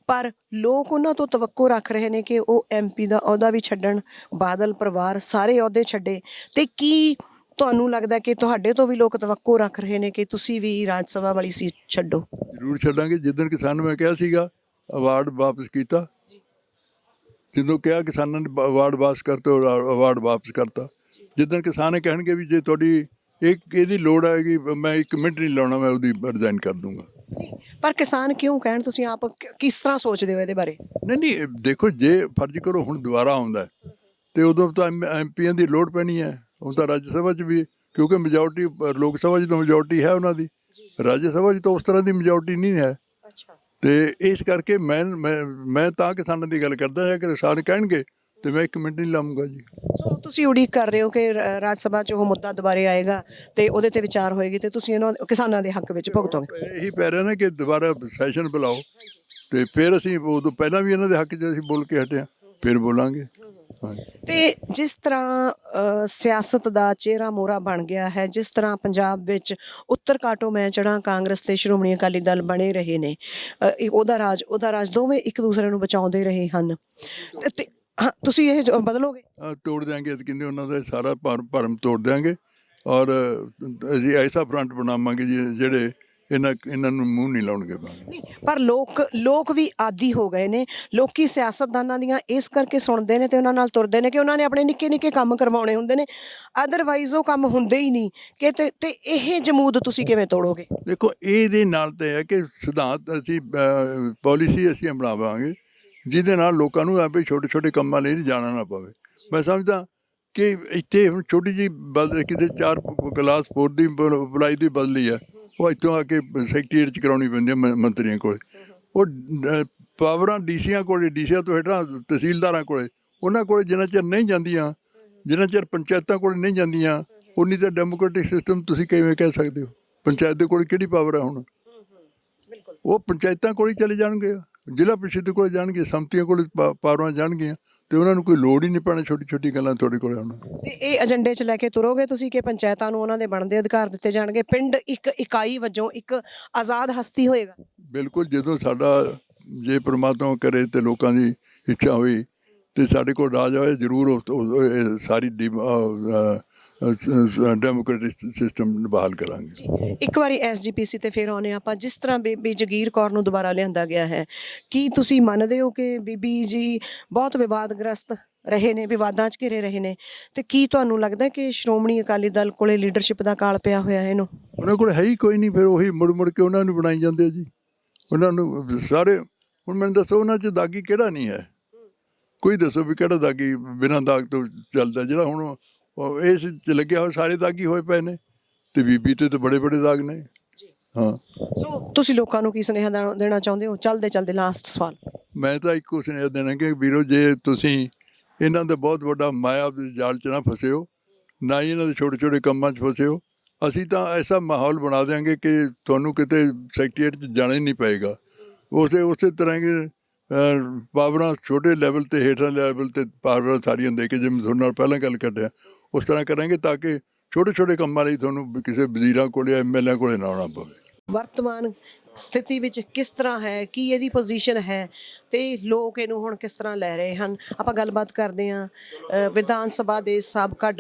ਪਰ ਲੋਕ ਉਹਨਾਂ ਤੋਂ ਤਵੱਕੋ ਰੱਖ ਰਹੇ ਨੇ ਕਿ ਉਹ ਐਮਪੀ ਦਾ ਅਹੁਦਾ ਵੀ ਛੱਡਣ। ਬਾਦਲ ਪਰਿਵਾਰ ਸਾਰੇ ਅਹੁਦੇ ਛੱਡੇ, ਤੇ ਕੀ ਤੁਹਾਨੂੰ ਲੱਗਦਾ ਕਿ ਤੁਹਾਡੇ ਤੋਂ ਵੀ ਲੋਕ ਤਵੱਕੋ ਰੱਖ ਰਹੇ ਨੇ ਕਿ ਤੁਸੀਂ ਵੀ ਰਾਜ ਸਭਾ ਵਾਲੀ ਸੀਟ ਛੱਡੋ? ਜ਼ਰੂਰ ਛੱਡਾਂਗੇ। ਜਿੱਦਣ ਕਿਸਾਨ ਮੈਂ ਕਿਹਾ ਸੀਗਾ ਅਵਾਰਡ ਵਾਪਸ ਕੀਤਾ, ਜਦੋਂ ਕਿਹਾ ਕਿਸਾਨਾਂ ਨੇ ਅਵਾਰਡ ਵਾਪਸ ਕਰਤੇ, ਅਵਾਰਡ ਵਾਪਸ ਕਰਤਾ। ਜਿੱਦਣ ਕਿਸਾਨ ਕਹਿਣਗੇ ਵੀ ਜੇ ਤੁਹਾਡੀ ਇਹਦੀ ਲੋੜ ਆਏਗੀ, ਮੈਂ 1 ਮਿੰਟ ਨਹੀਂ ਲਾਉਣਾ, ਮੈਂ ਉਹਦੀ ਰਿਜ਼ਾਈਨ ਕਰ ਦੂੰਗਾ। ਪਰ ਕਿਸਾਨ ਕਿਉਂ ਕਹਿਣ? ਤੁਸੀਂ ਆਪ ਕਿਸ ਤਰ੍ਹਾਂ ਸੋਚਦੇ ਹੋ ਇਹਦੇ ਬਾਰੇ? ਨਹੀਂ, ਦੇਖੋ, ਜੇ ਫਰਜ਼ ਕਰੋ ਹੁਣ ਦੁਬਾਰਾ ਆਉਂਦਾ ਹੈ ਤੇ ਉਦੋਂ ਤਾਂ ਐਮਪੀਆਂ ਦੀ ਲੋੜ ਪੈਣੀ ਹੈ। ਹੁਣ ਤਾਂ ਰਾਜ ਸਭਾ 'ਚ ਵੀ, ਕਿਉਂਕਿ ਮੈਜੋਰਟੀ ਲੋਕ ਸਭਾ 'ਚ ਤਾਂ ਮੈਜੋਰਟੀ ਹੈ ਉਹਨਾਂ ਦੀ, ਰਾਜ ਸਭਾ 'ਚ ਤਾਂ ਉਸ ਤਰ੍ਹਾਂ ਦੀ ਮੈਜੋਰਟੀ ਨਹੀਂ ਹੈ। ਤੇ ਇਸ ਕਰਕੇ ਮੈਂ ਤਾਂ ਕਿਸਾਨਾਂ ਦੀ ਗੱਲ ਕਰਦਾ ਹੈ ਕਿ ਕਿਸਾਨ ਕਹਿਣਗੇ ਤੇ ਮੈਂ 1 ਮਿੰਟ ਨਹੀਂ ਲਾਉਂਗਾ ਜੀ। ਸੋ ਤੁਸੀਂ ਉਡੀਕ ਕਰ ਰਹੇ ਹੋ ਕਿ ਰਾਜ ਸਭਾ 'ਚ ਉਹ ਮੁੱਦਾ ਦੁਬਾਰੇ ਆਏਗਾ ਤੇ ਉਹਦੇ ਤੇ ਵਿਚਾਰ ਹੋਏਗੀ ਤੇ ਤੁਸੀਂ ਇਹਨਾਂ ਕਿਸਾਨਾਂ ਦੇ ਹੱਕ ਵਿੱਚ ਭੁਗਤੋਗੇ? ਇਹੀ ਪੈ ਰਿਹਾ ਨਾ ਕਿ ਦੁਬਾਰਾ ਸੈਸ਼ਨ ਬੁਲਾਓ, ਤੇ ਫਿਰ ਅਸੀਂ ਉਦੋਂ ਪਹਿਲਾਂ ਵੀ ਇਹਨਾਂ ਦੇ ਹੱਕ 'ਚ ਅਸੀਂ ਬੋਲ ਕੇ ਹਟੇ ਹਾਂ, ਫਿਰ ਬੋਲਾਂਗੇ। ਤੇ ਜਿਸ ਤਰ੍ਹਾਂ ਸਿਆਸਤ ਦਾ ਚਿਹਰਾ ਮੋਹਰਾ ਬਣ ਗਿਆ ਹੈ, ਜਿਸ ਤਰ੍ਹਾਂ ਪੰਜਾਬ ਵਿੱਚ ਉੱਤਰ ਕਾਟੋ ਮੈਂ ਚੜ੍ਹਾਂ ਕਾਂਗਰਸ ਤੇ ਸ਼੍ਰੋਮਣੀ ਅਕਾਲੀ ਦਲ ਬਣੇ ਰਹੇ ਨੇ, ਉਹਦਾ ਰਾਜ ਦੋਵੇਂ ਇੱਕ ਦੂਸਰੇ ਨੂੰ ਬਚਾਉਂਦੇ ਰਹੇ ਹਨ, ਤੇ ਹਾਂ, ਤੁਸੀਂ ਇਹ ਬਦਲੋਗੇ? ਤੋੜ ਦਿਆਂਗੇ, ਕਹਿੰਦੇ ਉਹਨਾਂ ਦਾ ਸਾਰਾ ਭਰਮ ਤੋੜ ਦਿਆਂਗੇ, ਔਰ ਅਸੀਂ ਐਸਾ ਫਰੰਟ ਬਣਾਵਾਂਗੇ ਜੀ ਜਿਹੜੇ ਇਹਨਾਂ ਨੂੰ ਮੂੰਹ ਨਹੀਂ ਲਾਉਣਗੇ। ਨਹੀਂ, ਪਰ ਲੋਕ ਵੀ ਆਦੀ ਹੋ ਗਏ ਨੇ। ਲੋਕੀ ਸਿਆਸਤਦਾਨਾਂ ਦੀਆਂ ਇਸ ਕਰਕੇ ਸੁਣਦੇ ਨੇ ਤੇ ਉਹਨਾਂ ਨਾਲ ਤੁਰਦੇ ਨੇ ਕਿ ਉਹਨਾਂ ਨੇ ਆਪਣੇ ਨਿੱਕੇ ਨਿੱਕੇ ਕੰਮ ਕਰਵਾਉਣੇ ਹੁੰਦੇ ਨੇ, ਅਦਰਵਾਈਜ਼ ਉਹ ਕੰਮ ਹੁੰਦੇ ਹੀ ਨਹੀਂ। ਕਿ ਤੇ ਇਹ ਜਮੂਦ ਤੁਸੀਂ ਕਿਵੇਂ ਤੋੜੋਗੇ? ਦੇਖੋ, ਇਹਦੇ ਨਾਲ ਤਾਂ ਹੈ ਕਿ ਸਿਧਾਂਤ ਅਸੀਂ ਪਾਲਿਸੀ ਅਸੀਂ ਬਣਾਵਾਂਗੇ ਜਿਹਦੇ ਨਾਲ ਲੋਕਾਂ ਨੂੰ ਆਪੇ ਛੋਟੇ ਛੋਟੇ ਕੰਮਾਂ ਲਈ ਜਾਣਾ ਨਾ ਪਵੇ। ਮੈਂ ਸਮਝਦਾ ਕਿ ਇੱਥੇ ਹੁਣ ਛੋਟੀ ਜਿਹੀ ਕਿਤੇ 4 ਕਲਾਸ 4 ਦੀ ਬੁਲਾਈ ਦੀ ਬਦਲੀ ਹੈ, ਉਹ ਇੱਥੋਂ ਆ ਕੇ ਸੈਕਟਰੀਏਟ 'ਚ ਕਰਾਉਣੀ ਪੈਂਦੀ ਹੈ ਮੰਤਰੀਆਂ ਕੋਲ। ਉਹ ਪਾਵਰਾਂ ਡੀਸੀਆਂ ਕੋਲ, ਡੀਸੀਆਂ ਤੋਂ ਹੇਠਾਂ ਤਹਿਸੀਲਦਾਰਾਂ ਕੋਲ, ਉਹਨਾਂ ਕੋਲ ਜਿੰਨਾ ਚਿਰ ਨਹੀਂ ਜਾਂਦੀਆਂ, ਜਿੰਨਾ ਚਿਰ ਪੰਚਾਇਤਾਂ ਕੋਲ ਨਹੀਂ ਜਾਂਦੀਆਂ, ਉਨੀ ਤਾਂ ਡੈਮੋਕ੍ਰੇਟਿਕ ਸਿਸਟਮ ਤੁਸੀਂ ਕਿਵੇਂ ਕਹਿ ਸਕਦੇ ਹੋ? ਪੰਚਾਇਤ ਦੇ ਕੋਲ ਕਿਹੜੀ ਪਾਵਰ ਹੈ ਹੁਣ? ਉਹ ਪੰਚਾਇਤਾਂ ਕੋਲ ਹੀ ਚਲੇ ਜਾਣਗੇ, ਜ਼ਿਲ੍ਹਾ ਪ੍ਰੀਸ਼ਦ ਕੋਲ ਜਾਣਗੇ, ਸੰਮਤੀਆਂ ਕੋਲ ਪਾਵਰਾਂ ਜਾਣਗੀਆਂ, ਤੇ ਉਹਨਾਂ ਨੂੰ ਕੋਈ ਲੋੜ ਹੀ ਨਹੀਂ ਪੈਣੀ ਛੋਟੀ ਛੋਟੀ ਗੱਲਾਂ ਤੁਹਾਡੇ ਕੋਲ ਆਉਣਾ। ਤੇ ਇਹ ਏਜੰਡੇ 'ਚ ਲੈ ਕੇ ਤੁਰੋਗੇ ਤੁਸੀਂ ਕਿ ਪੰਚਾਇਤਾਂ ਨੂੰ ਉਹਨਾਂ ਦੇ ਬਣਦੇ ਅਧਿਕਾਰ ਦਿੱਤੇ ਜਾਣਗੇ, ਪਿੰਡ ਇੱਕ ਇਕਾਈ ਵਜੋਂ ਇੱਕ ਆਜ਼ਾਦ ਹਸਤੀ ਹੋਏਗਾ? ਬਿਲਕੁਲ, ਜਦੋਂ ਜੇ ਪ੍ਰਮਾਤਮਾ ਕਰੇ ਤੇ ਲੋਕਾਂ ਦੀ ਇੱਛਾ ਹੋਈ ਤੇ ਸਾਡੇ ਕੋਲ ਰਾਜ ਆਏ, ਜ਼ਰੂਰ ਸਾਰੀ ਡੈਮੋਕ੍ਰੇਟਿਕ ਸਿਸਟਮ ਬਹਾਲ ਕਰਾਂਗੇ। ਇੱਕ ਵਾਰੀ ਐਸਜੀਪੀਸੀ ਤੇ ਫਿਰ ਆਉਂਦੇ ਆਪਾਂ। ਜਿਸ ਤਰ੍ਹਾਂ ਬੀਬੀ ਜਗੀਰ ਕੌਰ ਨੂੰ ਦੁਬਾਰਾ ਲਿਆਂਦਾ ਗਿਆ ਹੈ, ਕੀ ਤੁਸੀਂ ਮੰਨਦੇ ਹੋ ਕਿ ਬੀਬੀ ਜੀ ਬਹੁਤ ਵਿਵਾਦਗ੍ਰਸਤ ਰਹੇ ਨੇ, ਵਿਵਾਦਾਂ 'ਚ ਘਿਰੇ ਰਹੇ ਨੇ, ਤੇ ਕੀ ਤੁਹਾਨੂੰ ਲੱਗਦਾ ਕਿ ਸ਼੍ਰੋਮਣੀ ਅਕਾਲੀ ਦਲ ਕੋਲੇ ਲੀਡਰਸ਼ਿਪ ਦਾ ਕਾਲ ਪਿਆ ਹੋਇਆ ਇਹਨੂੰ? ਉਹਨਾਂ ਕੋਲ ਹੈ ਹੀ ਕੋਈ ਨਹੀਂ, ਫਿਰ ਉਹੀ ਮੁੜ ਕੇ ਉਹਨਾਂ ਨੂੰ ਬਣਾਈ ਜਾਂਦੇ ਜੀ। ਉਹਨਾਂ ਨੂੰ ਸਾਰੇ, ਹੁਣ ਮੈਨੂੰ ਦੱਸੋ ਉਹਨਾਂ 'ਚ ਦਾਗੀ ਕਿਹੜਾ ਨਹੀਂ ਹੈ? ਕੋਈ ਦੱਸੋ ਵੀ ਕਿਹੜਾ ਦਾਗੀ ਬਿਨਾਂ ਦਾਗ ਤੋਂ ਚੱਲਦਾ? ਜਿਹੜਾ ਹੁਣ ਇਸ 'ਚ ਲੱਗਿਆ ਹੋਇਆ ਸਾਰੇ ਦਾਗੀ ਹੋਏ ਪਏ ਨੇ, ਤੇ ਬੀਬੀ ਤੇ ਤਾਂ ਬੜੇ ਬੜੇ ਦਾਗ ਨੇ। ਹਾਂ, ਸੋ ਤੁਸੀਂ ਲੋਕਾਂ ਨੂੰ ਕੀ ਸੁਨੇਹਾ ਦੇਣਾ ਚਾਹੁੰਦੇ ਹੋ? ਚਲਦੇ ਲਾਸਟ ਸਵਾਲ। ਮੈਂ ਤਾਂ ਇੱਕੋ ਸੁਨੇਹਾ ਦੇਣਾ ਕਿ ਵੀਰੋ, ਜੇ ਤੁਸੀਂ ਇਹਨਾਂ ਦਾ ਬਹੁਤ ਵੱਡਾ ਮਾਇਆ ਦੇ ਜਾਲ 'ਚ ਨਾ ਫਸਿਓ, ਨਾ ਹੀ ਇਹਨਾਂ ਦੇ ਛੋਟੇ ਛੋਟੇ ਕੰਮਾਂ 'ਚ ਫਸਿਓ। ਅਸੀਂ ਤਾਂ ਐਸਾ ਮਾਹੌਲ ਬਣਾ ਦਿਆਂਗੇ ਕਿ ਤੁਹਾਨੂੰ ਕਿਤੇ ਸੈਕਟਰੀਏਟ 'ਚ ਜਾਣਾ ਹੀ ਨਹੀਂ ਪਏਗਾ। ਉਸੇ ਤਰ੍ਹਾਂ ਕਿ ਪਾਵਰਾਂ ਛੋਟੇ ਲੈਵਲ 'ਤੇ, ਹੇਠਾਂ ਲੈਵਲ 'ਤੇ ਪਾਵਰਾਂ ਸਾਰੀਆਂ ਦੇ ਕੇ, ਜਿਵੇਂ ਤੁਹਾਡੇ ਨਾਲ ਪਹਿਲਾਂ ਗੱਲ ਕੱਢਿਆ, ਉਸ ਤਰ੍ਹਾਂ ਕਰਾਂਗੇ ਤਾਂ ਕਿ ਛੋਟੇ ਛੋਟੇ ਕੰਮਾਂ ਲਈ ਤੁਹਾਨੂੰ ਕਿਸੇ ਵਜ਼ੀਰਾਂ ਕੋਲ ਜਾਂ ਐਮਐਲਏ ਕੋਲ ਨਾ ਆਉਣਾ ਪਵੇ। ਵਰਤਮਾਨ ਸਥਿਤੀ ਵਿੱਚ ਕਿਸ ਤਰ੍ਹਾਂ ਹੈ, ਕੀ ਇਹਦੀ ਪੋਜੀਸ਼ਨ ਹੈ, ਤੇ ਲੋਕ ਇਹਨੂੰ ਹੁਣ ਕਿਸ ਤਰ੍ਹਾਂ ਲੈ ਰਹੇ ਹਨ? ਆਪਾਂ ਗੱਲਬਾਤ ਕਰਦੇ ਹਾਂ ਵਿਧਾਨ ਸਭਾ ਦੇ ਸਾਬਕਾ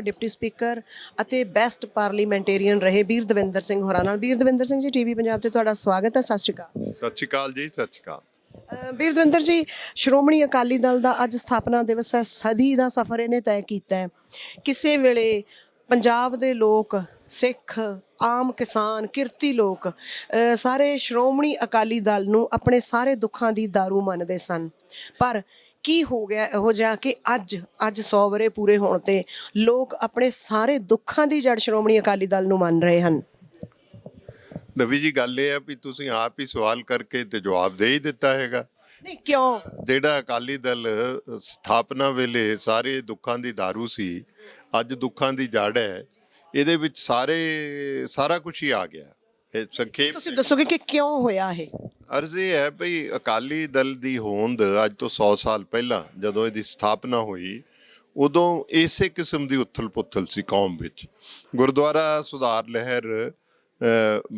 ਡਿਪਟੀ ਸਪੀਕਰ ਅਤੇ ਬੈਸਟ ਪਾਰਲੀਮੈਂਟੇਰੀਅਨ ਰਹੇ ਵੀਰ ਦਵਿੰਦਰ ਸਿੰਘ ਹੋਰਾਂ ਨਾਲ। ਵੀਰ ਦਵਿੰਦਰ ਸਿੰਘ ਜੀ, ਟੀਵੀ ਪੰਜਾਬ ਤੇ ਤੁਹਾਡਾ ਸਵਾਗਤ ਹੈ। ਸਤਿ ਸ਼੍ਰੀ ਅਕਾਲ। ਸਤਿ ਸ਼੍ਰੀ ਅਕਾਲ ਜੀ। ਸਤਿ ਸ਼੍ਰੀ ਅਕਾਲ। ਵੀਰ ਦਵਿੰਦਰ ਜੀ, ਸ਼੍ਰੋਮਣੀ ਅਕਾਲੀ ਦਲ ਦਾ ਅੱਜ ਸਥਾਪਨਾ ਦਿਵਸ ਹੈ। ਸਦੀ ਦਾ ਸਫ਼ਰ ਇਹਨੇ ਤੈਅ ਕੀਤਾ ਹੈ। ਕਿਸੇ ਵੇਲੇ ਪੰਜਾਬ ਦੇ ਲੋਕ, ਸਿੱਖ, ਆਮ ਕਿਸਾਨ, ਕਿਰਤੀ ਲੋਕ ਸਾਰੇ ਸ਼੍ਰੋਮਣੀ ਅਕਾਲੀ ਦਲ ਨੂੰ ਆਪਣੇ ਸਾਰੇ ਦੁੱਖਾਂ ਦੀ ਦਾਰੂ ਮੰਨਦੇ ਸਨ, ਪਰ ਕੀ ਹੋ ਗਿਆ ਇਹੋ ਜਿਹਾ ਕਿ ਅੱਜ 100 ਵਰ੍ਹੇ ਪੂਰੇ ਹੋਣ ਤੇ ਲੋਕ ਆਪਣੇ ਸਾਰੇ ਦੁੱਖਾਂ ਦੀ ਜੜ ਸ਼੍ਰੋਮਣੀ ਅਕਾਲੀ ਦਲ ਨੂੰ ਮੰਨ ਰਹੇ ਹਨ? ਦਵੀ ਜੀ, ਗੱਲ ਇਹ ਹੈ ਵੀ ਤੁਸੀਂ ਆਪ ਹੀ ਸਵਾਲ ਕਰਕੇ ਤੇ ਜਵਾਬ ਦੇ ਹੀ ਦਿੱਤਾ ਹੈਗਾ। ਨਹੀਂ, ਕਿਉਂ? ਜਿਹੜਾ ਅਕਾਲੀ ਦਲ ਸਥਾਪਨਾ ਵੇਲੇ ਸਾਰੇ ਦੁੱਖਾਂ ਦੀ ਦਾਰੂ ਸੀ, ਅੱਜ ਦੁੱਖਾਂ ਦੀ ਜੜ ਹੈ। ਇਹਦੇ ਵਿੱਚ ਸਾਰਾ ਕੁਝ ਹੀ ਆ ਗਿਆ। ਇਹ ਸੰਖੇਪ ਤੁਸੀਂ ਦੱਸੋਗੇ ਕਿ ਕਿਉਂ ਹੋਇਆ ਇਹ? ਅਰਜ਼ ਇਹ ਹੈ ਭਈ ਅਕਾਲੀ ਦਲ ਦੀ ਹੋਂਦ ਅੱਜ ਤੋਂ 100 ਸਾਲ ਪਹਿਲਾਂ ਜਦੋਂ ਇਹਦੀ ਸਥਾਪਨਾ ਹੋਈ ਉਦੋਂ ਇਸੇ ਕਿਸਮ ਦੀ ਉਥਲ ਪੁਥਲ ਸੀ ਕੌਮ ਵਿੱਚ। ਗੁਰਦੁਆਰਾ ਸੁਧਾਰ ਲਹਿਰ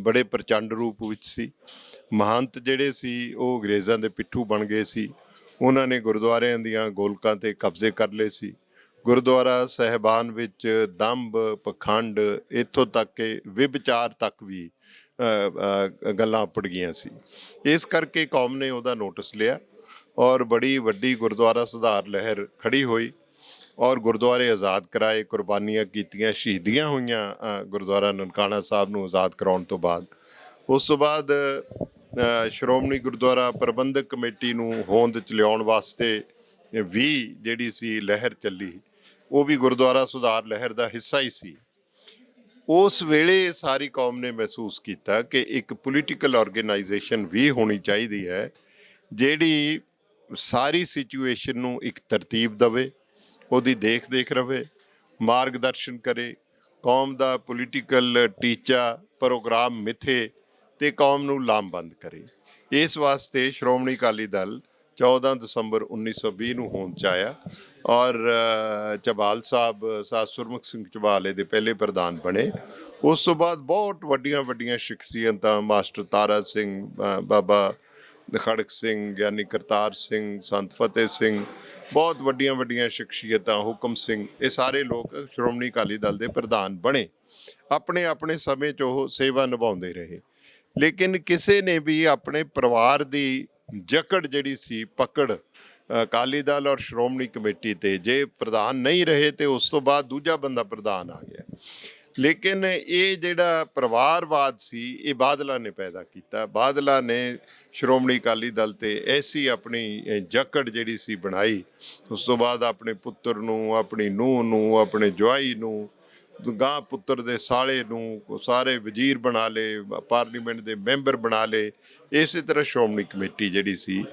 ਬੜੇ ਪ੍ਰਚੰਡ ਰੂਪ ਵਿੱਚ ਸੀ। ਮਹੰਤ ਜਿਹੜੇ ਸੀ ਉਹ ਅੰਗਰੇਜ਼ਾਂ ਦੇ ਪਿੱਠੂ ਬਣ ਗਏ ਸੀ। ਉਹਨਾਂ ਨੇ ਗੁਰਦੁਆਰਿਆਂ ਦੀਆਂ ਗੋਲਕਾਂ ਤੇ ਕਬਜ਼ੇ ਕਰ ਲਏ ਸੀ। ਗੁਰਦੁਆਰਾ ਸਾਹਿਬਾਨ ਵਿੱਚ ਦੰਭ ਪਖੰਡ ਇੱਥੋਂ ਤੱਕ ਕਿ ਵਿਭਚਾਰ ਤੱਕ ਵੀ ਗੱਲਾਂ ਉੱਪੜ ਗਈਆਂ ਸੀ। ਇਸ ਕਰਕੇ ਕੌਮ ਨੇ ਉਹਦਾ ਨੋਟਿਸ ਲਿਆ ਔਰ ਬੜੀ ਵੱਡੀ ਗੁਰਦੁਆਰਾ ਸੁਧਾਰ ਲਹਿਰ ਖੜੀ ਹੋਈ ਔਰ ਗੁਰਦੁਆਰੇ ਆਜ਼ਾਦ ਕਰਾਏ, ਕੁਰਬਾਨੀਆਂ ਕੀਤੀਆਂ, ਸ਼ਹੀਦੀਆਂ ਹੋਈਆਂ ਗੁਰਦੁਆਰਾ ਨਨਕਾਣਾ ਸਾਹਿਬ ਨੂੰ ਆਜ਼ਾਦ ਕਰਾਉਣ ਤੋਂ ਬਾਅਦ। ਉਸ ਤੋਂ ਬਾਅਦ ਸ਼੍ਰੋਮਣੀ ਗੁਰਦੁਆਰਾ ਪ੍ਰਬੰਧਕ ਕਮੇਟੀ ਨੂੰ ਹੋਂਦ 'ਚ ਲਿਆਉਣ ਵਾਸਤੇ ਵੀ ਜਿਹੜੀ ਸੀ ਲਹਿਰ ਚੱਲੀ, ਉਹ ਵੀ ਗੁਰਦੁਆਰਾ ਸੁਧਾਰ ਲਹਿਰ ਦਾ ਹਿੱਸਾ ਹੀ ਸੀ। ਉਸ ਵੇਲੇ ਸਾਰੀ ਕੌਮ ਨੇ ਮਹਿਸੂਸ ਕੀਤਾ ਕਿ ਇੱਕ ਪੋਲੀਟੀਕਲ ਆਰਗੇਨਾਈਜੇਸ਼ਨ ਵੀ ਹੋਣੀ ਚਾਹੀਦੀ ਹੈ ਜਿਹੜੀ ਸਾਰੀ ਸਿਚੁਏਸ਼ਨ ਨੂੰ ਇੱਕ ਤਰਤੀਬ ਦੇਵੇ, ਉਹਦੀ ਦੇਖ ਰਵੇ, ਮਾਰਗਦਰਸ਼ਨ ਕਰੇ, ਕੌਮ ਦਾ ਪੋਲੀਟੀਕਲ ਟੀਚਾ ਪ੍ਰੋਗਰਾਮ ਮਿਥੇ ਤੇ ਕੌਮ ਨੂੰ ਲਾਮਬੰਦ ਕਰੇ। ਇਸ ਵਾਸਤੇ ਸ਼੍ਰੋਮਣੀ ਅਕਾਲੀ ਦਲ 14 ਦਸੰਬਰ 1920 ਨੂੰ ਹੋਂਦ 'ਚ ਆਇਆ ਔਰ ਝਬਾਲ ਸਾਹਿਬ ਸੁਰਮੁਖ ਸਿੰਘ ਝਬਾਲ ਇਹਦੇ ਪਹਿਲੇ ਪ੍ਰਧਾਨ ਬਣੇ। ਉਸ ਤੋਂ ਬਾਅਦ ਬਹੁਤ ਵੱਡੀਆਂ ਸ਼ਖਸੀਅਤਾਂ ਮਾਸਟਰ ਤਾਰਾ ਸਿੰਘ, ਬਾਬਾ ਖੜਕ ਸਿੰਘ, ਗਿਆਨੀ ਕਰਤਾਰ ਸਿੰਘ, ਸੰਤ ਫਤਿਹ ਸਿੰਘ, ਬਹੁਤ ਵੱਡੀਆਂ ਸ਼ਖਸੀਅਤਾਂ, ਹੁਕਮ ਸਿੰਘ, ਇਹ ਸਾਰੇ ਲੋਕ ਸ਼੍ਰੋਮਣੀ ਅਕਾਲੀ ਦਲ ਦੇ ਪ੍ਰਧਾਨ ਬਣੇ। ਆਪਣੇ ਸਮੇਂ 'ਚ ਉਹ ਸੇਵਾ ਨਿਭਾਉਂਦੇ ਰਹੇ, ਲੇਕਿਨ ਕਿਸੇ ਨੇ ਵੀ ਆਪਣੇ ਪਰਿਵਾਰ ਦੀ ਜਕੜ ਜਿਹੜੀ ਸੀ ਪਕੜ ਅਕਾਲੀ ਦਲ ਔਰ ਸ਼੍ਰੋਮਣੀ ਕਮੇਟੀ ਤੇ, ਜੇ ਪ੍ਰਧਾਨ ਨਹੀਂ ਰਹੇ ਤੇ ਉਸ ਤੋਂ ਬਾਅਦ ਦੂਜਾ ਬੰਦਾ ਪ੍ਰਧਾਨ ਆ ਗਿਆ। ਲੇਕਿਨ ਇਹ ਜਿਹੜਾ ਪਰਿਵਾਰਵਾਦ ਸੀ ਇਹ ਬਾਦਲਾਂ ਨੇ ਪੈਦਾ ਕੀਤਾ। ਬਾਦਲਾਂ ਨੇ ਸ਼੍ਰੋਮਣੀ ਅਕਾਲੀ ਦਲ ਤੇ ਐਸੀ ਆਪਣੀ ਜਕੜ ਜਿਹੜੀ ਸੀ ਬਣਾਈ। ਉਸ ਤੋਂ ਬਾਅਦ ਆਪਣੇ ਪੁੱਤਰ ਨੂੰ, ਆਪਣੀ ਨੂੰਹ ਨੂੰ, ਆਪਣੇ ਜਵਾਈ ਨੂੰ, ਗਾਂ ਪੁੱਤਰ ਦੇ ਸਾਲੇ ਨੂੰ ਸਾਰੇ ਵਜ਼ੀਰ ਬਣਾ ਲਏ, ਪਾਰਲੀਮੈਂਟ ਦੇ ਮੈਂਬਰ ਬਣਾ ਲਏ। ਇਸੇ ਤਰ੍ਹਾਂ ਸ਼੍ਰੋਮਣੀ ਕਮੇਟੀ ਜਿਹੜੀ ਸੀ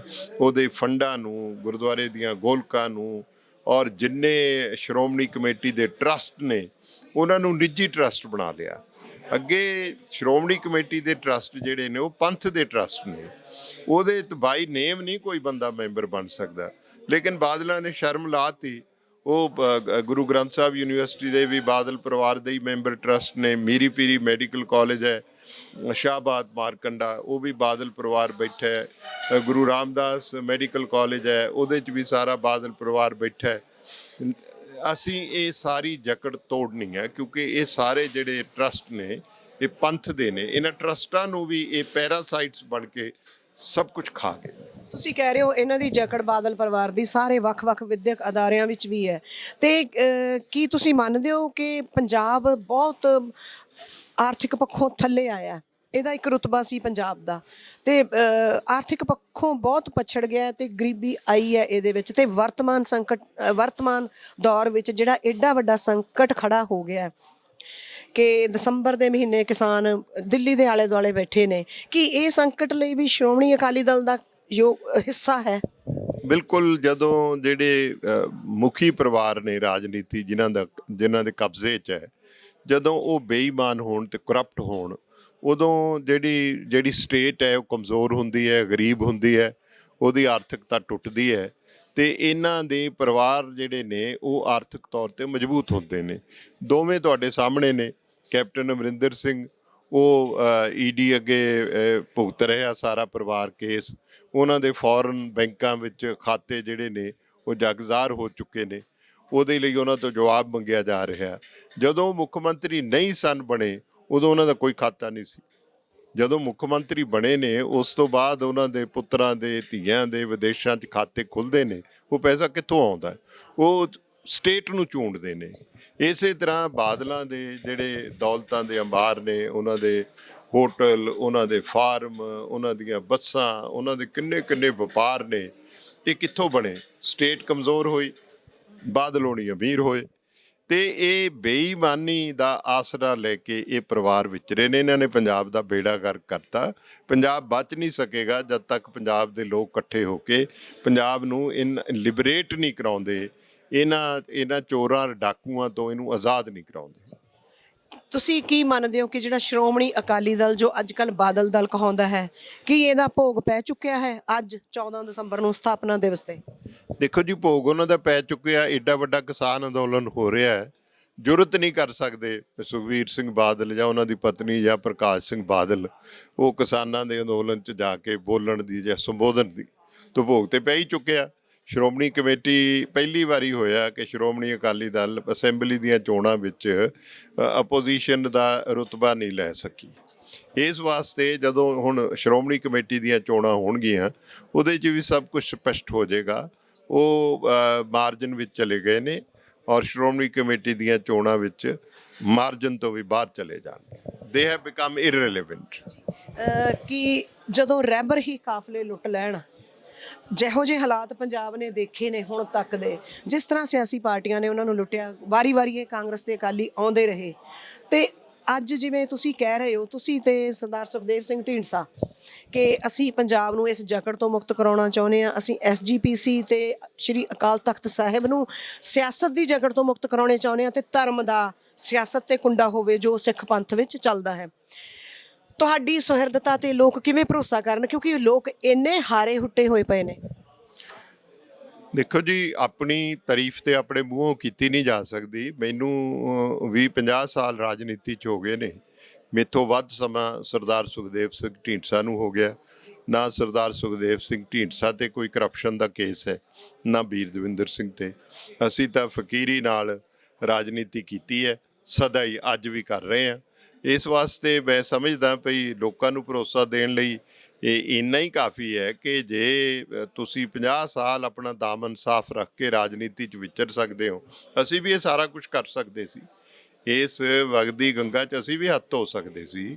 ਉਹਦੇ ਫੰਡਾਂ ਨੂੰ, ਗੁਰਦੁਆਰੇ ਦੀਆਂ ਗੋਲਕਾਂ ਨੂੰ ਔਰ ਜਿੰਨੇ ਸ਼੍ਰੋਮਣੀ ਕਮੇਟੀ ਦੇ ਟਰਸਟ ਨੇ ਉਹਨਾਂ ਨੂੰ ਨਿੱਜੀ ਟਰਸਟ ਬਣਾ ਲਿਆ। ਅੱਗੇ ਸ਼੍ਰੋਮਣੀ ਕਮੇਟੀ ਦੇ ਟਰਸਟ ਜਿਹੜੇ ਨੇ ਉਹ ਪੰਥ ਦੇ ਟਰਸਟ ਨੇ, ਉਹਦੇ ਬਾਈ ਨੇਮ ਨਹੀਂ ਕੋਈ ਬੰਦਾ ਮੈਂਬਰ ਬਣ ਸਕਦਾ। ਲੇਕਿਨ ਬਾਦਲਾਂ ਨੇ ਸ਼ਰਮ ਲਾਤੀ। ਉਹ ਗੁਰੂ ਗ੍ਰੰਥ ਸਾਹਿਬ ਯੂਨੀਵਰਸਿਟੀ ਦੇ ਵੀ ਬਾਦਲ ਪਰਿਵਾਰ ਦੇ ਹੀ ਮੈਂਬਰ ਟਰਸਟ ਨੇ। ਮੀਰੀ ਪੀਰੀ ਮੈਡੀਕਲ ਕਾਲਜ ਹੈ, ਸ਼ਾਹਬਾਦ ਮਾਰਕੰਡਾ, ਉਹ ਵੀ ਬਾਦਲ ਪਰਿਵਾਰ ਬੈਠਾ ਹੈ। ਗੁਰੂ ਰਾਮਦਾਸ ਮੈਡੀਕਲ ਕਾਲਜ ਹੈ, ਉਹਦੇ 'ਚ ਵੀ ਸਾਰਾ ਬਾਦਲ ਪਰਿਵਾਰ ਬੈਠਾ ਹੈ। ਅਸੀਂ ਇਹ ਸਾਰੀ ਜਕੜ ਤੋੜਨੀ ਹੈ ਕਿਉਂਕਿ ਇਹ ਸਾਰੇ ਜਿਹੜੇ ਟਰਸਟ ਨੇ ਇਹ ਪੰਥ ਦੇ ਨੇ। ਇਹਨਾਂ ਟਰਸਟਾਂ ਨੂੰ ਵੀ ਇਹ ਪੈਰਾਸਾਈਟਸ ਬਣ ਕੇ ਸਭ ਕੁਝ ਖਾ ਗਏ। ਤੁਸੀਂ ਕਹਿ ਰਹੇ ਹੋ ਇਹਨਾਂ ਦੀ ਜਕੜ ਬਾਦਲ ਪਰਿਵਾਰ ਦੀ ਸਾਰੇ ਵੱਖ-ਵੱਖ ਵਿਦਿਅਕ ਅਦਾਰਿਆਂ ਵਿੱਚ ਵੀ ਹੈ, ਤੇ ਕੀ ਤੁਸੀਂ ਮੰਨਦੇ ਹੋ ਕਿ ਪੰਜਾਬ ਬਹੁਤ ਆਰਥਿਕ ਪੱਖੋਂ ਥੱਲੇ ਆਇਆ? ਇਹਦਾ ਇੱਕ ਰੁਤਬਾ ਸੀ ਪੰਜਾਬ ਦਾ, ਤੇ ਆਰਥਿਕ ਪੱਖੋਂ ਬਹੁਤ ਪਛੜ ਗਿਆ ਤੇ ਗਰੀਬੀ ਆਈ ਹੈ ਇਹਦੇ ਵਿੱਚ, ਤੇ ਵਰਤਮਾਨ ਦੌਰ ਵਿੱਚ ਜਿਹੜਾ ਐਡਾ ਵੱਡਾ ਸੰਕਟ ਖੜਾ ਹੋ ਗਿਆ ਕਿ ਦਸੰਬਰ ਦੇ ਮਹੀਨੇ ਕਿਸਾਨ ਦਿੱਲੀ ਦੇ ਆਲੇ ਦੁਆਲੇ ਬੈਠੇ ਨੇ, ਕਿ ਇਹ ਸੰਕਟ ਲਈ ਵੀ ਸ਼੍ਰੋਮਣੀ ਅਕਾਲੀ ਦਲ ਦਾ ਹਿੱਸਾ ਹੈ? ਬਿਲਕੁਲ। ਜਦੋਂ ਜਿਹੜੇ ਮੁਖੀ ਪਰਿਵਾਰ ਨੇ ਰਾਜਨੀਤੀ ਜਿਨ੍ਹਾਂ ਦੇ ਕਬਜ਼ੇ 'ਚ ਹੈ, ਜਦੋਂ ਉਹ ਬੇਈਮਾਨ ਹੋਣ ਤੇ ਕਰਪਟ ਹੋਣ, ਉਦੋਂ ਜਿਹੜੀ ਸਟੇਟ ਹੈ ਉਹ ਕਮਜ਼ੋਰ ਹੁੰਦੀ ਹੈ, ਗਰੀਬ ਹੁੰਦੀ ਹੈ, ਉਹਦੀ ਆਰਥਿਕਤਾ ਟੁੱਟਦੀ ਹੈ ਤੇ ਇਹਨਾਂ ਦੇ ਪਰਿਵਾਰ ਜਿਹੜੇ ਨੇ ਉਹ ਆਰਥਿਕ ਤੌਰ ਤੇ ਮਜ਼ਬੂਤ ਹੁੰਦੇ ਨੇ। ਦੋਵੇਂ ਤੁਹਾਡੇ ਸਾਹਮਣੇ ਨੇ। ਕੈਪਟਨ ਅਮਰਿੰਦਰ ਸਿੰਘ ਉਹ ਈਡੀ ਅੱਗੇ ਭੁਗਤ ਰਿਹਾ ਸਾਰਾ ਪਰਿਵਾਰ ਕੇਸ। ਉਹਨਾਂ ਦੇ ਫੋਰਨ ਬੈਂਕਾਂ ਵਿੱਚ ਖਾਤੇ ਜਿਹੜੇ ਨੇ ਉਹ ਜਗਜ਼ਾਰ ਹੋ ਚੁੱਕੇ ਨੇ। ਉਹਦੇ ਲਈ ਉਹਨਾਂ ਤੋਂ ਜਵਾਬ ਮੰਗਿਆ ਜਾ ਰਿਹਾ। ਜਦੋਂ ਮੁੱਖ ਮੰਤਰੀ ਨਹੀਂ ਸਨ ਬਣੇ ਉਦੋਂ ਉਹਨਾਂ ਦਾ ਕੋਈ ਖਾਤਾ ਨਹੀਂ ਸੀ। ਜਦੋਂ ਮੁੱਖ ਮੰਤਰੀ ਬਣੇ ਨੇ ਉਸ ਤੋਂ ਬਾਅਦ ਉਹਨਾਂ ਦੇ ਪੁੱਤਰਾਂ ਦੇ, ਧੀਆਂ ਦੇ ਵਿਦੇਸ਼ਾਂ 'ਚ ਖਾਤੇ ਖੁੱਲ੍ਹਦੇ ਨੇ। ਉਹ ਪੈਸਾ ਕਿੱਥੋਂ ਆਉਂਦਾ? ਉਹ ਸਟੇਟ ਨੂੰ ਚੂੰਡਦੇ ਨੇ। ਇਸੇ ਤਰ੍ਹਾਂ ਬਾਦਲਾਂ ਦੇ ਜਿਹੜੇ ਦੌਲਤਾਂ ਦੇ ਅੰਬਾਰ ਨੇ, ਉਹਨਾਂ ਦੇ ਹੋਟਲ, ਉਹਨਾਂ ਦੇ ਫਾਰਮ, ਉਹਨਾਂ ਦੀਆਂ ਬੱਸਾਂ, ਉਹਨਾਂ ਦੇ ਕਿੰਨੇ ਵਪਾਰ ਨੇ, ਇਹ ਕਿੱਥੋਂ ਬਣੇ? ਸਟੇਟ ਕਮਜ਼ੋਰ ਹੋਈ, ਬਾਦਲ ਹੋਣੀ ਅਮੀਰ ਹੋਏ। ਤੇ ਇਹ ਬੇਈਮਾਨੀ ਦਾ ਆਸਰਾ ਲੈ ਕੇ ਇਹ ਪਰਿਵਾਰ ਵਿਚਰੇ ਨੇ। ਇਹਨਾਂ ਨੇ ਪੰਜਾਬ ਦਾ ਬੇੜਾ ਗਰਕ ਕਰਤਾ। ਪੰਜਾਬ ਬਚ ਨਹੀਂ ਸਕੇਗਾ ਜਦ ਤੱਕ ਪੰਜਾਬ ਦੇ ਲੋਕ ਇਕੱਠੇ ਹੋ ਕੇ ਪੰਜਾਬ ਨੂੰ ਲਿਬਰੇਟ ਨਹੀਂ ਕਰਾਉਂਦੇ, ਇਹਨਾਂ ਚੋਰਾਂ ਡਾਕੂਆਂ ਤੋਂ ਇਹਨੂੰ ਆਜ਼ਾਦ ਨਹੀਂ ਕਰਾਉਂਦੇ। ਤੁਸੀਂ ਕੀ ਮੰਨਦੇ ਹੋ ਕਿ ਜਿਹੜਾ ਸ਼੍ਰੋਮਣੀ ਅਕਾਲੀ ਦਲ ਜੋ ਅੱਜ ਕੱਲ੍ਹ ਬਾਦਲ ਦਲ ਕਹਾਉਂਦਾ ਹੈ, ਕੀ ਇਹਦਾ ਭੋਗ ਪੈ ਚੁੱਕਿਆ ਹੈ ਅੱਜ 14 ਦਸੰਬਰ ਨੂੰ ਸਥਾਪਨਾ ਦਿਵਸ ਤੇ? ਦੇਖੋ ਜੀ, ਭੋਗ ਉਹਨਾਂ ਦਾ ਪੈ ਚੁੱਕਿਆ। ਏਡਾ ਵੱਡਾ ਕਿਸਾਨ ਅੰਦੋਲਨ ਹੋ ਰਿਹਾ ਹੈ, ਜੁਰਤ ਨਹੀਂ ਕਰ ਸਕਦੇ ਸੁਖਬੀਰ ਸਿੰਘ ਬਾਦਲ ਜਾਂ ਉਹਨਾਂ ਦੀ ਪਤਨੀ ਜਾਂ ਪ੍ਰਕਾਸ਼ ਸਿੰਘ ਬਾਦਲ ਉਹ ਕਿਸਾਨਾਂ ਦੇ ਅੰਦੋਲਨ 'ਚ ਜਾ ਕੇ ਬੋਲਣ ਦੀ ਜਾਂ ਸੰਬੋਧਨ ਦੀ, ਤੋਂ ਭੋਗ ਤੇ ਪੈ ਹੀ ਚੁੱਕਿਆ। ਸ਼੍ਰੋਮਣੀ ਕਮੇਟੀ ਪਹਿਲੀ ਵਾਰੀ ਹੋਇਆ ਕਿ ਸ਼੍ਰੋਮਣੀ ਅਕਾਲੀ ਦਲ ਅਸੈਂਬਲੀ ਦੀਆਂ ਚੋਣਾਂ ਵਿੱਚ ਅਪੋਜੀਸ਼ਨ ਦਾ ਰੁਤਬਾ ਨਹੀਂ ਲੈ ਸਕੀ। ਇਸ ਵਾਸਤੇ ਜਦੋਂ ਹੁਣ ਸ਼੍ਰੋਮਣੀ ਕਮੇਟੀ ਦੀਆਂ ਚੋਣਾਂ ਹੋਣਗੀਆਂ ਉਹਦੇ 'ਚ ਵੀ ਸਭ ਕੁਝ ਸਪਸ਼ਟ ਹੋ ਜਾਏਗਾ। ਉਹ ਮਾਰਜਨ ਵਿੱਚ ਚਲੇ ਗਏ ਨੇ ਔਰ ਸ਼੍ਰੋਮਣੀ ਕਮੇਟੀ ਦੀਆਂ ਚੋਣਾਂ ਵਿੱਚ ਮਾਰਜਨ ਤੋਂ ਵੀ ਬਾਹਰ ਚਲੇ ਜਾਣਗੇ। They have become irrelevant. ਕਿ ਜਦੋਂ ਰਹਿਬਰ ਹੀ ਕਾਫਲੇ ਲੁੱਟ ਲੈਣ, ਜਿਹੋ ਜਿਹੇ ਹਾਲਾਤ ਪੰਜਾਬ ਨੇ ਦੇਖੇ ਨੇ ਹੁਣ ਤੱਕ ਦੇ, ਜਿਸ ਤਰ੍ਹਾਂ ਸਿਆਸੀ ਪਾਰਟੀਆਂ ਨੇ ਉਹਨਾਂ ਨੂੰ ਲੁੱਟਿਆ, ਵਾਰੀ-ਵਾਰੀ ਇਹ ਕਾਂਗਰਸ ਤੇ ਅਕਾਲੀ ਆਉਂਦੇ ਰਹੇ, ਤੇ ਅੱਜ ਜਿਵੇਂ ਤੁਸੀਂ ਕਹਿ ਰਹੇ ਹੋ, ਤੁਸੀਂ ਤੇ ਸਰਦਾਰ ਸੁਖਦੇਵ ਸਿੰਘ ਢੀਂਡਸਾ, ਕਿ ਅਸੀਂ ਪੰਜਾਬ ਨੂੰ ਇਸ ਜਕੜ ਤੋਂ ਮੁਕਤ ਕਰਾਉਣਾ ਚਾਹੁੰਦੇ ਹਾਂ, ਅਸੀਂ SGPC ਤੇ ਸ਼੍ਰੀ ਅਕਾਲ ਤਖਤ ਸਾਹਿਬ ਨੂੰ ਸਿਆਸਤ ਦੀ ਜਕੜ ਤੋਂ ਮੁਕਤ ਕਰਾਉਣੇ ਚਾਹੁੰਦੇ ਹਾਂ, ਤੇ ਧਰਮ ਦਾ ਸਿਆਸਤ ਤੇ ਕੁੰਡਾ ਹੋਵੇ ਜੋ ਸਿੱਖ ਪੰਥ ਵਿੱਚ ਚੱਲਦਾ ਹੈ। ਤੁਹਾਡੀ ਸੁਹਿਰਦਤਾ ਤੇ ਲੋਕ ਕਿਵੇਂ ਭਰੋਸਾ ਕਰਨ, ਕਿਉਂਕਿ ਲੋਕ ਇੰਨੇ ਹਾਰੇ ਹੁੱਟੇ ਹੋਏ ਪਏ ਨੇ? ਦੇਖੋ ਜੀ, ਆਪਣੀ ਤਾਰੀਫ ਤੇ ਆਪਣੇ ਮੂੰਹੋਂ ਕੀਤੀ ਨਹੀਂ ਜਾ ਸਕਦੀ। ਮੈਨੂੰ 20-50 ਸਾਲ ਰਾਜਨੀਤੀ 'ਚ ਹੋ ਗਏ ਨੇ। ਮੇਥੋਂ ਵੱਧ ਸਮਾਂ ਸਰਦਾਰ ਸੁਖਦੇਵ ਸਿੰਘ ਢੀਂਡਸਾ ਨੂੰ ਹੋ ਗਿਆ। ਨਾ ਸਰਦਾਰ ਸੁਖਦੇਵ ਸਿੰਘ ਢੀਂਡਸਾ ਤੇ ਕੋਈ ਕਰਪਸ਼ਨ ਦਾ ਕੇਸ ਹੈ, ਨਾ ਬੀਰ ਦਵਿੰਦਰ ਸਿੰਘ ਤੇ। ਅਸੀਂ ਤਾਂ ਫਕੀਰੀ ਨਾਲ ਰਾਜਨੀਤੀ ਕੀਤੀ ਹੈ, ਸਦਾ ਹੀ, ਅੱਜ ਵੀ ਕਰ ਰਹੇ ਹਾਂ। ਇਸ ਵਾਸਤੇ ਮੈਂ ਸਮਝਦਾ ਭਈ ਲੋਕਾਂ ਨੂੰ ਭਰੋਸਾ ਦੇਣ ਲਈ ਇਹ ਇੰਨਾ ਹੀ ਕਾਫੀ ਹੈ ਕਿ ਜੇ ਤੁਸੀਂ 50 ਸਾਲ ਆਪਣਾ ਦਾਮਨ ਸਾਫ਼ ਰੱਖ ਕੇ ਰਾਜਨੀਤੀ 'ਚ ਵਿਚਰ ਸਕਦੇ ਹੋ, ਅਸੀਂ ਵੀ ਇਹ ਸਾਰਾ ਕੁਝ ਕਰ ਸਕਦੇ ਸੀ। ਇਸ ਵਗਦੀ ਗੰਗਾ 'ਚ ਅਸੀਂ ਵੀ ਹੱਥ ਧੋ ਸਕਦੇ ਸੀ।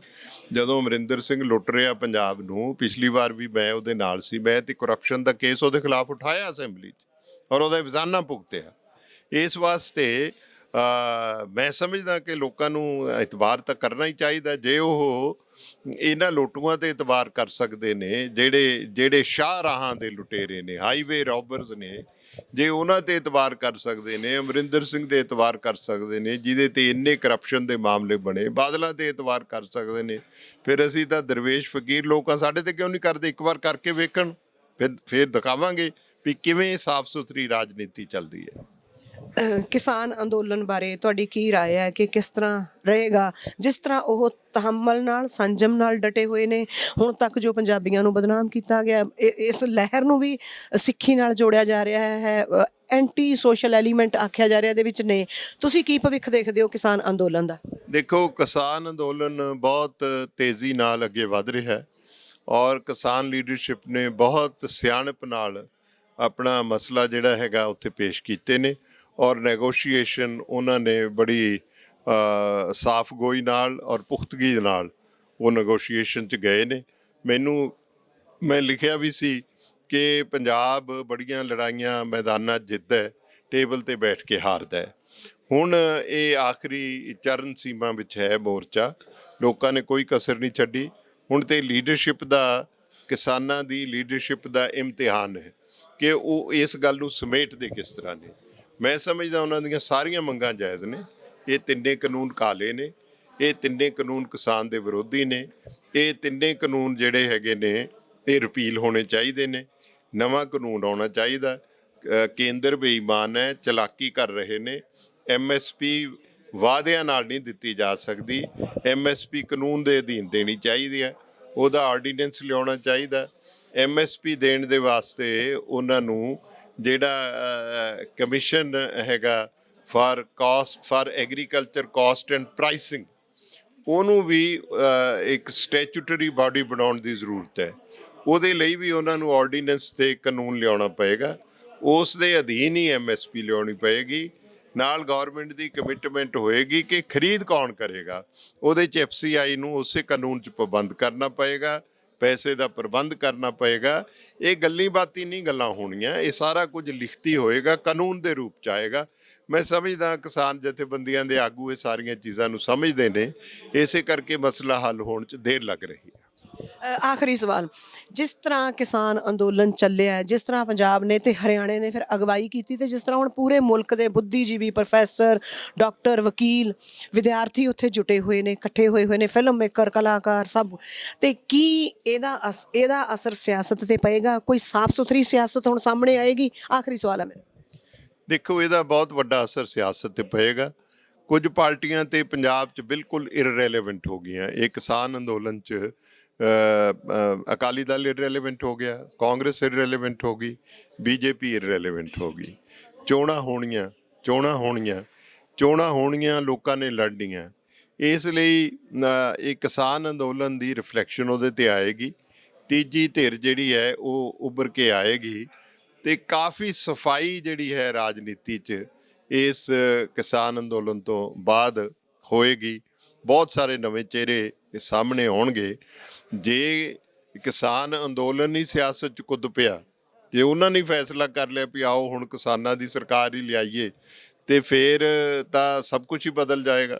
ਜਦੋਂ ਅਮਰਿੰਦਰ ਸਿੰਘ ਲੁੱਟ ਰਿਹਾ ਪੰਜਾਬ ਨੂੰ, ਪਿਛਲੀ ਵਾਰ ਵੀ ਮੈਂ ਉਹਦੇ ਨਾਲ ਸੀ। ਮੈਂ ਤੇ ਕਰਪਸ਼ਨ ਦਾ ਕੇਸ ਉਹਦੇ ਖਿਲਾਫ ਉਠਾਇਆ ਅਸੈਂਬਲੀ 'ਚ ਔਰ ਉਹਦਾ ਵਿਜ਼ਾਨਾ ਭੁਗਤਿਆ। ਇਸ ਵਾਸਤੇ ਮੈਂ ਸਮਝਦਾ ਕਿ ਲੋਕਾਂ ਨੂੰ ਇਤਬਾਰ ਤਾਂ ਕਰਨਾ ਹੀ ਚਾਹੀਦਾ। ਜੇ ਉਹ ਇਹਨਾਂ ਲੋਟੂਆਂ ਤੇ ਇਤਬਾਰ ਕਰ ਸਕਦੇ ਨੇ, ਜਿਹੜੇ ਸ਼ਾਹਰਾਹਾਂ ਦੇ ਲੁਟੇਰੇ ਨੇ, ਹਾਈਵੇ ਰੋਬਰਸ ਨੇ, ਜੇ ਉਹਨਾਂ ਤੇ ਇਤਬਾਰ ਕਰ ਸਕਦੇ ਨੇ, ਅਮਰਿੰਦਰ ਸਿੰਘ ਦੇ ਇਤਬਾਰ ਕਰ ਸਕਦੇ ਨੇ ਜਿਹਦੇ ਤੇ ਇੰਨੇ ਕਰਪਸ਼ਨ ਦੇ ਮਾਮਲੇ ਬਣੇ, ਬਾਦਲਾਂ ਤੇ ਇਤਬਾਰ ਕਰ ਸਕਦੇ ਨੇ, ਫਿਰ ਅਸੀਂ ਤਾਂ ਦਰਵੇਸ਼ ਫਕੀਰ ਲੋਕਾਂ ਸਾਡੇ ਤੇ ਕਿਉਂ ਨਹੀਂ ਕਰਦੇ? ਇੱਕ ਵਾਰ ਕਰਕੇ ਵੇਖਣ, ਫਿਰ ਦਿਖਾਵਾਂਗੇ ਵੀ ਕਿਵੇਂ ਸਾਫ਼ ਸੁਥਰੀ ਰਾਜਨੀਤੀ ਚੱਲਦੀ ਹੈ। ਕਿਸਾਨ ਅੰਦੋਲਨ ਬਾਰੇ ਤੁਹਾਡੀ ਕੀ ਰਾਏ ਹੈ ਕਿ ਕਿਸ ਤਰ੍ਹਾਂ ਰਹੇਗਾ? ਜਿਸ ਤਰ੍ਹਾਂ ਉਹ ਤਹੱਮਲ ਨਾਲ, ਸੰਜਮ ਨਾਲ ਡਟੇ ਹੋਏ ਨੇ, ਹੁਣ ਤੱਕ ਜੋ ਪੰਜਾਬੀਆਂ ਨੂੰ ਬਦਨਾਮ ਕੀਤਾ ਗਿਆ, ਇਸ ਲਹਿਰ ਨੂੰ ਵੀ ਸਿੱਖੀ ਨਾਲ ਜੋੜਿਆ ਜਾ ਰਿਹਾ ਹੈ, ਐਂਟੀ ਸੋਸ਼ਲ ਐਲੀਮੈਂਟ ਆਖਿਆ ਜਾ ਰਿਹਾ ਇਹਦੇ ਵਿੱਚ ਨੇ। ਤੁਸੀਂ ਕੀ ਭਵਿੱਖ ਦੇਖਦੇ ਹੋ ਕਿਸਾਨ ਅੰਦੋਲਨ ਦਾ? ਦੇਖੋ, ਕਿਸਾਨ ਅੰਦੋਲਨ ਬਹੁਤ ਤੇਜ਼ੀ ਨਾਲ ਅੱਗੇ ਵੱਧ ਰਿਹਾ ਹੈ ਔਰ ਕਿਸਾਨ ਲੀਡਰਸ਼ਿਪ ਨੇ ਬਹੁਤ ਸਿਆਣਪ ਨਾਲ ਆਪਣਾ ਮਸਲਾ ਜਿਹੜਾ ਹੈਗਾ ਉੱਥੇ ਪੇਸ਼ ਕੀਤੇ ਨੇ ਔਰ ਨੈਗੋਸ਼ੀਏਸ਼ਨ ਉਹਨਾਂ ਨੇ ਬੜੀ ਸਾਫ਼ ਗੋਈ ਨਾਲ ਔਰ ਪੁਖਤਗੀ ਨਾਲ ਉਹ ਨੈਗੋਸ਼ੀਏਸ਼ਨ 'ਚ ਗਏ ਨੇ। ਮੈਂ ਲਿਖਿਆ ਵੀ ਸੀ ਕਿ ਪੰਜਾਬ ਬੜੀਆਂ ਲੜਾਈਆਂ ਮੈਦਾਨਾਂ 'ਚ ਜਿੱਤਦਾ ਹੈ, ਟੇਬਲ ਤੇ ਬੈਠ ਕੇ ਹਾਰਦਾ ਹੈ। ਹੁਣ ਇਹ ਆਖਰੀ ਚਰਨ ਸੀਮਾ ਵਿੱਚ ਹੈ ਮੋਰਚਾ। ਲੋਕਾਂ ਨੇ ਕੋਈ ਕਸਰ ਨਹੀਂ ਛੱਡੀ। ਹੁਣ ਤੇ ਲੀਡਰਸ਼ਿਪ ਦਾ, ਕਿਸਾਨਾਂ ਦੀ ਲੀਡਰਸ਼ਿਪ ਦਾ ਇਮਤਿਹਾਨ ਹੈ ਕਿ ਉਹ ਇਸ ਗੱਲ ਨੂੰ ਸਮੇਟਦੇ ਕਿਸ ਤਰ੍ਹਾਂ ਨੇ। ਮੈਂ ਸਮਝਦਾ ਉਹਨਾਂ ਦੀਆਂ ਸਾਰੀਆਂ ਮੰਗਾਂ ਜਾਇਜ਼ ਨੇ। ਇਹ ਤਿੰਨੇ ਕਾਨੂੰਨ ਕਾਲੇ ਨੇ, ਇਹ ਤਿੰਨੇ ਕਾਨੂੰਨ ਕਿਸਾਨ ਦੇ ਵਿਰੋਧੀ ਨੇ, ਇਹ ਤਿੰਨੇ ਕਾਨੂੰਨ ਜਿਹੜੇ ਹੈਗੇ ਨੇ ਇਹ ਰਿਪੀਲ ਹੋਣੇ ਚਾਹੀਦੇ ਨੇ। ਨਵਾਂ ਕਾਨੂੰਨ ਆਉਣਾ ਚਾਹੀਦਾ। ਕੇਂਦਰ ਬੇਈਮਾਨ ਹੈ, ਚਲਾਕੀ ਕਰ ਰਹੇ ਨੇ। MSP ਵਾਅਦਿਆਂ ਨਾਲ ਨਹੀਂ ਦਿੱਤੀ ਜਾ ਸਕਦੀ। MSP ਕਾਨੂੰਨ ਦੇ ਅਧੀਨ ਦੇਣੀ ਚਾਹੀਦੀ ਹੈ, ਉਹਦਾ ਆਰਡੀਨੈਂਸ ਲਿਆਉਣਾ ਚਾਹੀਦਾ। MSP ਦੇਣ ਦੇ ਵਾਸਤੇ ਉਹਨਾਂ ਨੂੰ ਜਿਹੜਾ ਕਮਿਸ਼ਨ ਹੈਗਾ for agriculture cost and pricing, ਉਹਨੂੰ ਵੀ ਇੱਕ ਸਟੈਚੂਟਰੀ ਬਾਡੀ ਬਣਾਉਣ ਦੀ ਜ਼ਰੂਰਤ ਹੈ। ਉਹਦੇ ਲਈ ਵੀ ਉਹਨਾਂ ਨੂੰ ਆਰਡੀਨੈਂਸ ਤੇ ਕਾਨੂੰਨ ਲਿਆਉਣਾ ਪਏਗਾ। ਉਸ ਦੇ ਅਧੀਨ ਹੀ MSP ਲਿਆਉਣੀ ਪਏਗੀ। ਨਾਲ ਗੌਰਮੈਂਟ ਦੀ ਕਮਿਟਮੈਂਟ ਹੋਏਗੀ ਕਿ ਖਰੀਦ ਕੌਣ ਕਰੇਗਾ, ਉਹਦੇ 'ਚ FCI ਨੂੰ ਉਸੇ ਕਾਨੂੰਨ 'ਚ ਪਾਬੰਦ ਕਰਨਾ ਪਏਗਾ, ਪੈਸੇ ਦਾ ਪ੍ਰਬੰਧ ਕਰਨਾ ਪਏਗਾ। ਇਹ ਗੱਲਾਂ ਬਾਤੀ ਨਹੀਂ ਗੱਲਾਂ ਹੋਣੀਆਂ, ਇਹ ਸਾਰਾ ਕੁਝ ਲਿਖਤੀ ਹੋਏਗਾ, ਕਾਨੂੰਨ ਦੇ ਰੂਪ 'ਚ ਆਏਗਾ। ਮੈਂ ਸਮਝਦਾ ਕਿਸਾਨ ਜਥੇਬੰਦੀਆਂ ਦੇ ਆਗੂ ਇਹ ਸਾਰੀਆਂ ਚੀਜ਼ਾਂ ਨੂੰ ਸਮਝਦੇ ਨੇ, ਇਸੇ ਕਰਕੇ ਮਸਲਾ ਹੱਲ ਹੋਣ 'ਚ ਦੇਰ ਲੱਗ ਰਹੀ ਹੈ। ਆਖਰੀ ਸਵਾਲ, ਜਿਸ ਤਰ੍ਹਾਂ ਕਿਸਾਨ ਅੰਦੋਲਨ ਚੱਲਿਆ ਹੈ, ਜਿਸ ਤਰ੍ਹਾਂ ਪੰਜਾਬ ਨੇ ਤੇ ਹਰਿਆਣੇ ਨੇ ਫਿਰ ਅਗਵਾਈ ਕੀਤੀ, ਤੇ ਜਿਸ ਤਰ੍ਹਾਂ ਹੁਣ ਪੂਰੇ ਮੁਲਕ ਦੇ ਬੁੱਧੀਜੀਵੀ, ਪ੍ਰੋਫੈਸਰ, ਡਾਕਟਰ, ਵਕੀਲ, ਵਿਦਿਆਰਥੀ ਉੱਥੇ ਜੁਟੇ ਹੋਏ ਨੇ, ਇਕੱਠੇ ਹੋਏ ਹੋਏ ਨੇ, ਫਿਲਮ ਮੇਕਰ, ਕਲਾਕਾਰ ਸਭ, ਤੇ ਕੀ ਇਹਦਾ ਅਸਰ ਸਿਆਸਤ ਤੇ ਪਏਗਾ? ਕੋਈ ਸਾਫ਼ ਸੁਥਰੀ ਸਿਆਸਤ ਹੁਣ ਸਾਹਮਣੇ ਆਏਗੀ? ਆਖਰੀ ਸਵਾਲ ਹੈ ਮੇਰਾ। ਦੇਖੋ, ਇਹਦਾ ਬਹੁਤ ਵੱਡਾ ਅਸਰ ਸਿਆਸਤ ਤੇ ਪਏਗਾ। ਕੁਝ ਪਾਰਟੀਆਂ ਤੇ ਪੰਜਾਬ 'ਚ ਬਿਲਕੁਲ ਇਰਰੈਲੇਵੈਂਟ ਹੋ ਗਈਆਂ। ਇਹ ਕਿਸਾਨ ਅੰਦੋਲਨ 'ਚ ਅਕਾਲੀ ਦਲ ਇਰਰੈਲੇਵੈਂਟ ਹੋ ਗਿਆ, ਕਾਂਗਰਸ ਇਰਰੈਲੇਵੈਂਟ ਹੋ ਗਈ, ਬੀਜੇਪੀ ਇਰਰੈਲੇਵੈਂਟ ਹੋ ਗਈ। ਚੋਣਾਂ ਹੋਣੀਆਂ, ਲੋਕਾਂ ਨੇ ਲੜਨੀਆਂ। ਇਸ ਲਈ ਇਹ ਕਿਸਾਨ ਅੰਦੋਲਨ ਦੀ ਰਿਫਲੈਕਸ਼ਨ ਉਹਦੇ ਤੇ ਆਏਗੀ। ਤੀਜੀ ਧਿਰ ਜਿਹੜੀ ਹੈ ਉਹ ਉੱਭਰ ਕੇ ਆਏਗੀ ਤੇ ਕਾਫੀ ਸਫਾਈ ਜਿਹੜੀ ਹੈ ਰਾਜਨੀਤੀ 'ਚ ਇਸ ਕਿਸਾਨ ਅੰਦੋਲਨ ਤੋਂ ਬਾਅਦ ਹੋਏਗੀ। ਬਹੁਤ ਸਾਰੇ ਨਵੇਂ ਚਿਹਰੇ ਸਾਹਮਣੇ ਆਉਣਗੇ। ਜੇ ਕਿਸਾਨ ਅੰਦੋਲਨ ਹੀ ਸਿਆਸਤ 'ਚ ਕੁੱਦ ਪਿਆ, ਜੇ ਉਹਨਾਂ ਨੇ ਫੈਸਲਾ ਕਰ ਲਿਆ ਵੀ ਆਓ ਹੁਣ ਕਿਸਾਨਾਂ ਦੀ ਸਰਕਾਰ ਹੀ ਲਿਆਈਏ, ਤੇ ਫਿਰ ਤਾਂ ਸਭ ਕੁਝ ਹੀ ਬਦਲ ਜਾਏਗਾ।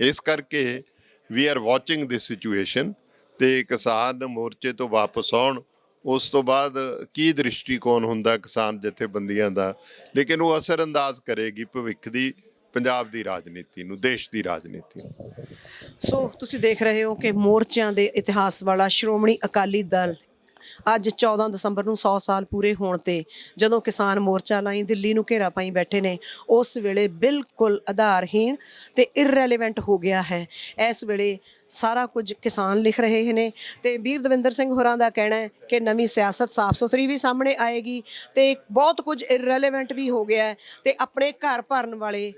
ਇਸ ਕਰਕੇ we are watching this situation, ਤੇ ਕਿਸਾਨ ਮੋਰਚੇ ਤੋਂ ਵਾਪਸ ਆਉਣ, ਉਸ ਤੋਂ ਬਾਅਦ ਕੀ ਦ੍ਰਿਸ਼ਟੀਕੋਣ ਹੁੰਦਾ ਕਿਸਾਨ ਜਥੇਬੰਦੀਆਂ ਦਾ, ਲੇਕਿਨ ਉਹ ਅਸਰ ਅੰਦਾਜ਼ ਕਰੇਗੀ ਭਵਿੱਖ ਦੀ ਪੰਜਾਬ ਦੀ ਰਾਜਨੀਤੀ ਨੂੰ, ਦੇਸ਼ ਦੀ ਰਾਜਨੀਤੀ ਨੂੰ। ਸੋ ਤੁਸੀਂ ਦੇਖ ਰਹੇ ਹੋ ਕਿ ਮੋਰਚਿਆਂ ਦੇ ਇਤਿਹਾਸ ਵਾਲਾ ਸ਼੍ਰੋਮਣੀ ਅਕਾਲੀ ਦਲ ਅੱਜ 14 ਦਸੰਬਰ ਨੂੰ 100 ਸਾਲ ਪੂਰੇ ਹੋਣ ਤੇ ਜਦੋਂ ਕਿਸਾਨ ਮੋਰਚਾ ਲਾਈ ਦਿੱਲੀ ਨੂੰ ਘੇਰਾ ਪਾਈ ਬੈਠੇ ਨੇ, ਉਸ ਵੇਲੇ ਬਿਲਕੁਲ ਆਧਾਰਹੀਣ ਤੇ ਇਰਰੈਲੇਵੈਂਟ ਹੋ ਗਿਆ ਹੈ। ਇਸ ਵੇਲੇ ਸਾਰਾ ਕੁਝ ਕਿਸਾਨ ਲਿਖ ਰਹੇ ਨੇ ਤੇ ਵੀਰ ਦਵਿੰਦਰ ਸਿੰਘ ਹੋਰਾਂ ਦਾ ਕਹਿਣਾ ਹੈ ਕਿ ਨਵੀਂ ਸਿਆਸਤ ਸਾਫ਼ ਸੁਥਰੀ ਵੀ ਸਾਹਮਣੇ ਆਏਗੀ ਤੇ ਬਹੁਤ ਕੁਝ ਇਰਰੈਲੇਵੈਂਟ ਵੀ ਹੋ ਗਿਆ ਹੈ ਤੇ ਆਪਣੇ ਘਰ ਭਰਨ ਵਾਲੇ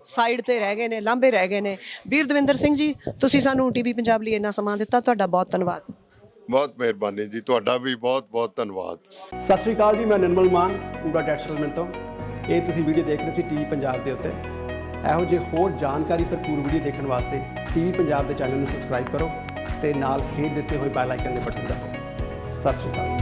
ਸਾਈਡ ਤੇ ਰਹਿ ਗਏ ਨੇ, ਲਾਂਭੇ ਰਹਿ ਗਏ ਨੇ। ਵੀਰ ਦਵਿੰਦਰ ਸਿੰਘ ਜੀ, ਤੁਸੀਂ ਸਾਨੂੰ ਟੀਵੀ ਪੰਜਾਬ ਲਈ ਇੰਨਾ ਸਮਾਂ ਦਿੱਤਾ, ਤੁਹਾਡਾ ਬਹੁਤ ਧੰਨਵਾਦ। ਬਹੁਤ ਮਿਹਰਬਾਨੀ ਜੀ, ਤੁਹਾਡਾ ਵੀ ਬਹੁਤ ਬਹੁਤ ਧੰਨਵਾਦ। ਸਤਿ ਸ਼੍ਰੀ ਅਕਾਲ ਜੀ, ਮੈਂ ਨਿਰਮਲ ਮਾਨ, ਪੂਰਾ ਟੈਕਸਟਾਈਲ ਮਿਲ ਤੋਂ। ਇਹ ਤੁਸੀਂ ਵੀਡੀਓ ਦੇਖ ਰਹੇ ਸੀ ਟੀਵੀ ਪੰਜਾਬ ਦੇ ਉੱਤੇ। ਇਹੋ ਜਿਹੇ ਹੋਰ ਜਾਣਕਾਰੀ ਭਰਪੂਰ ਵੀਡੀਓ ਦੇਖਣ ਵਾਸਤੇ ਟੀਵੀ ਪੰਜਾਬ ਦੇ ਚੈਨਲ ਨੂੰ ਸਬਸਕ੍ਰਾਈਬ ਕਰੋ ਤੇ ਨਾਲ ਹੇਠ ਦਿੱਤੇ ਹੋਏ ਬੈਲ ਆਈਕਨ ਦੇ ਬਟਨ ਦਬਾਓ। ਸਤਿ ਸ਼੍ਰੀ ਅਕਾਲ।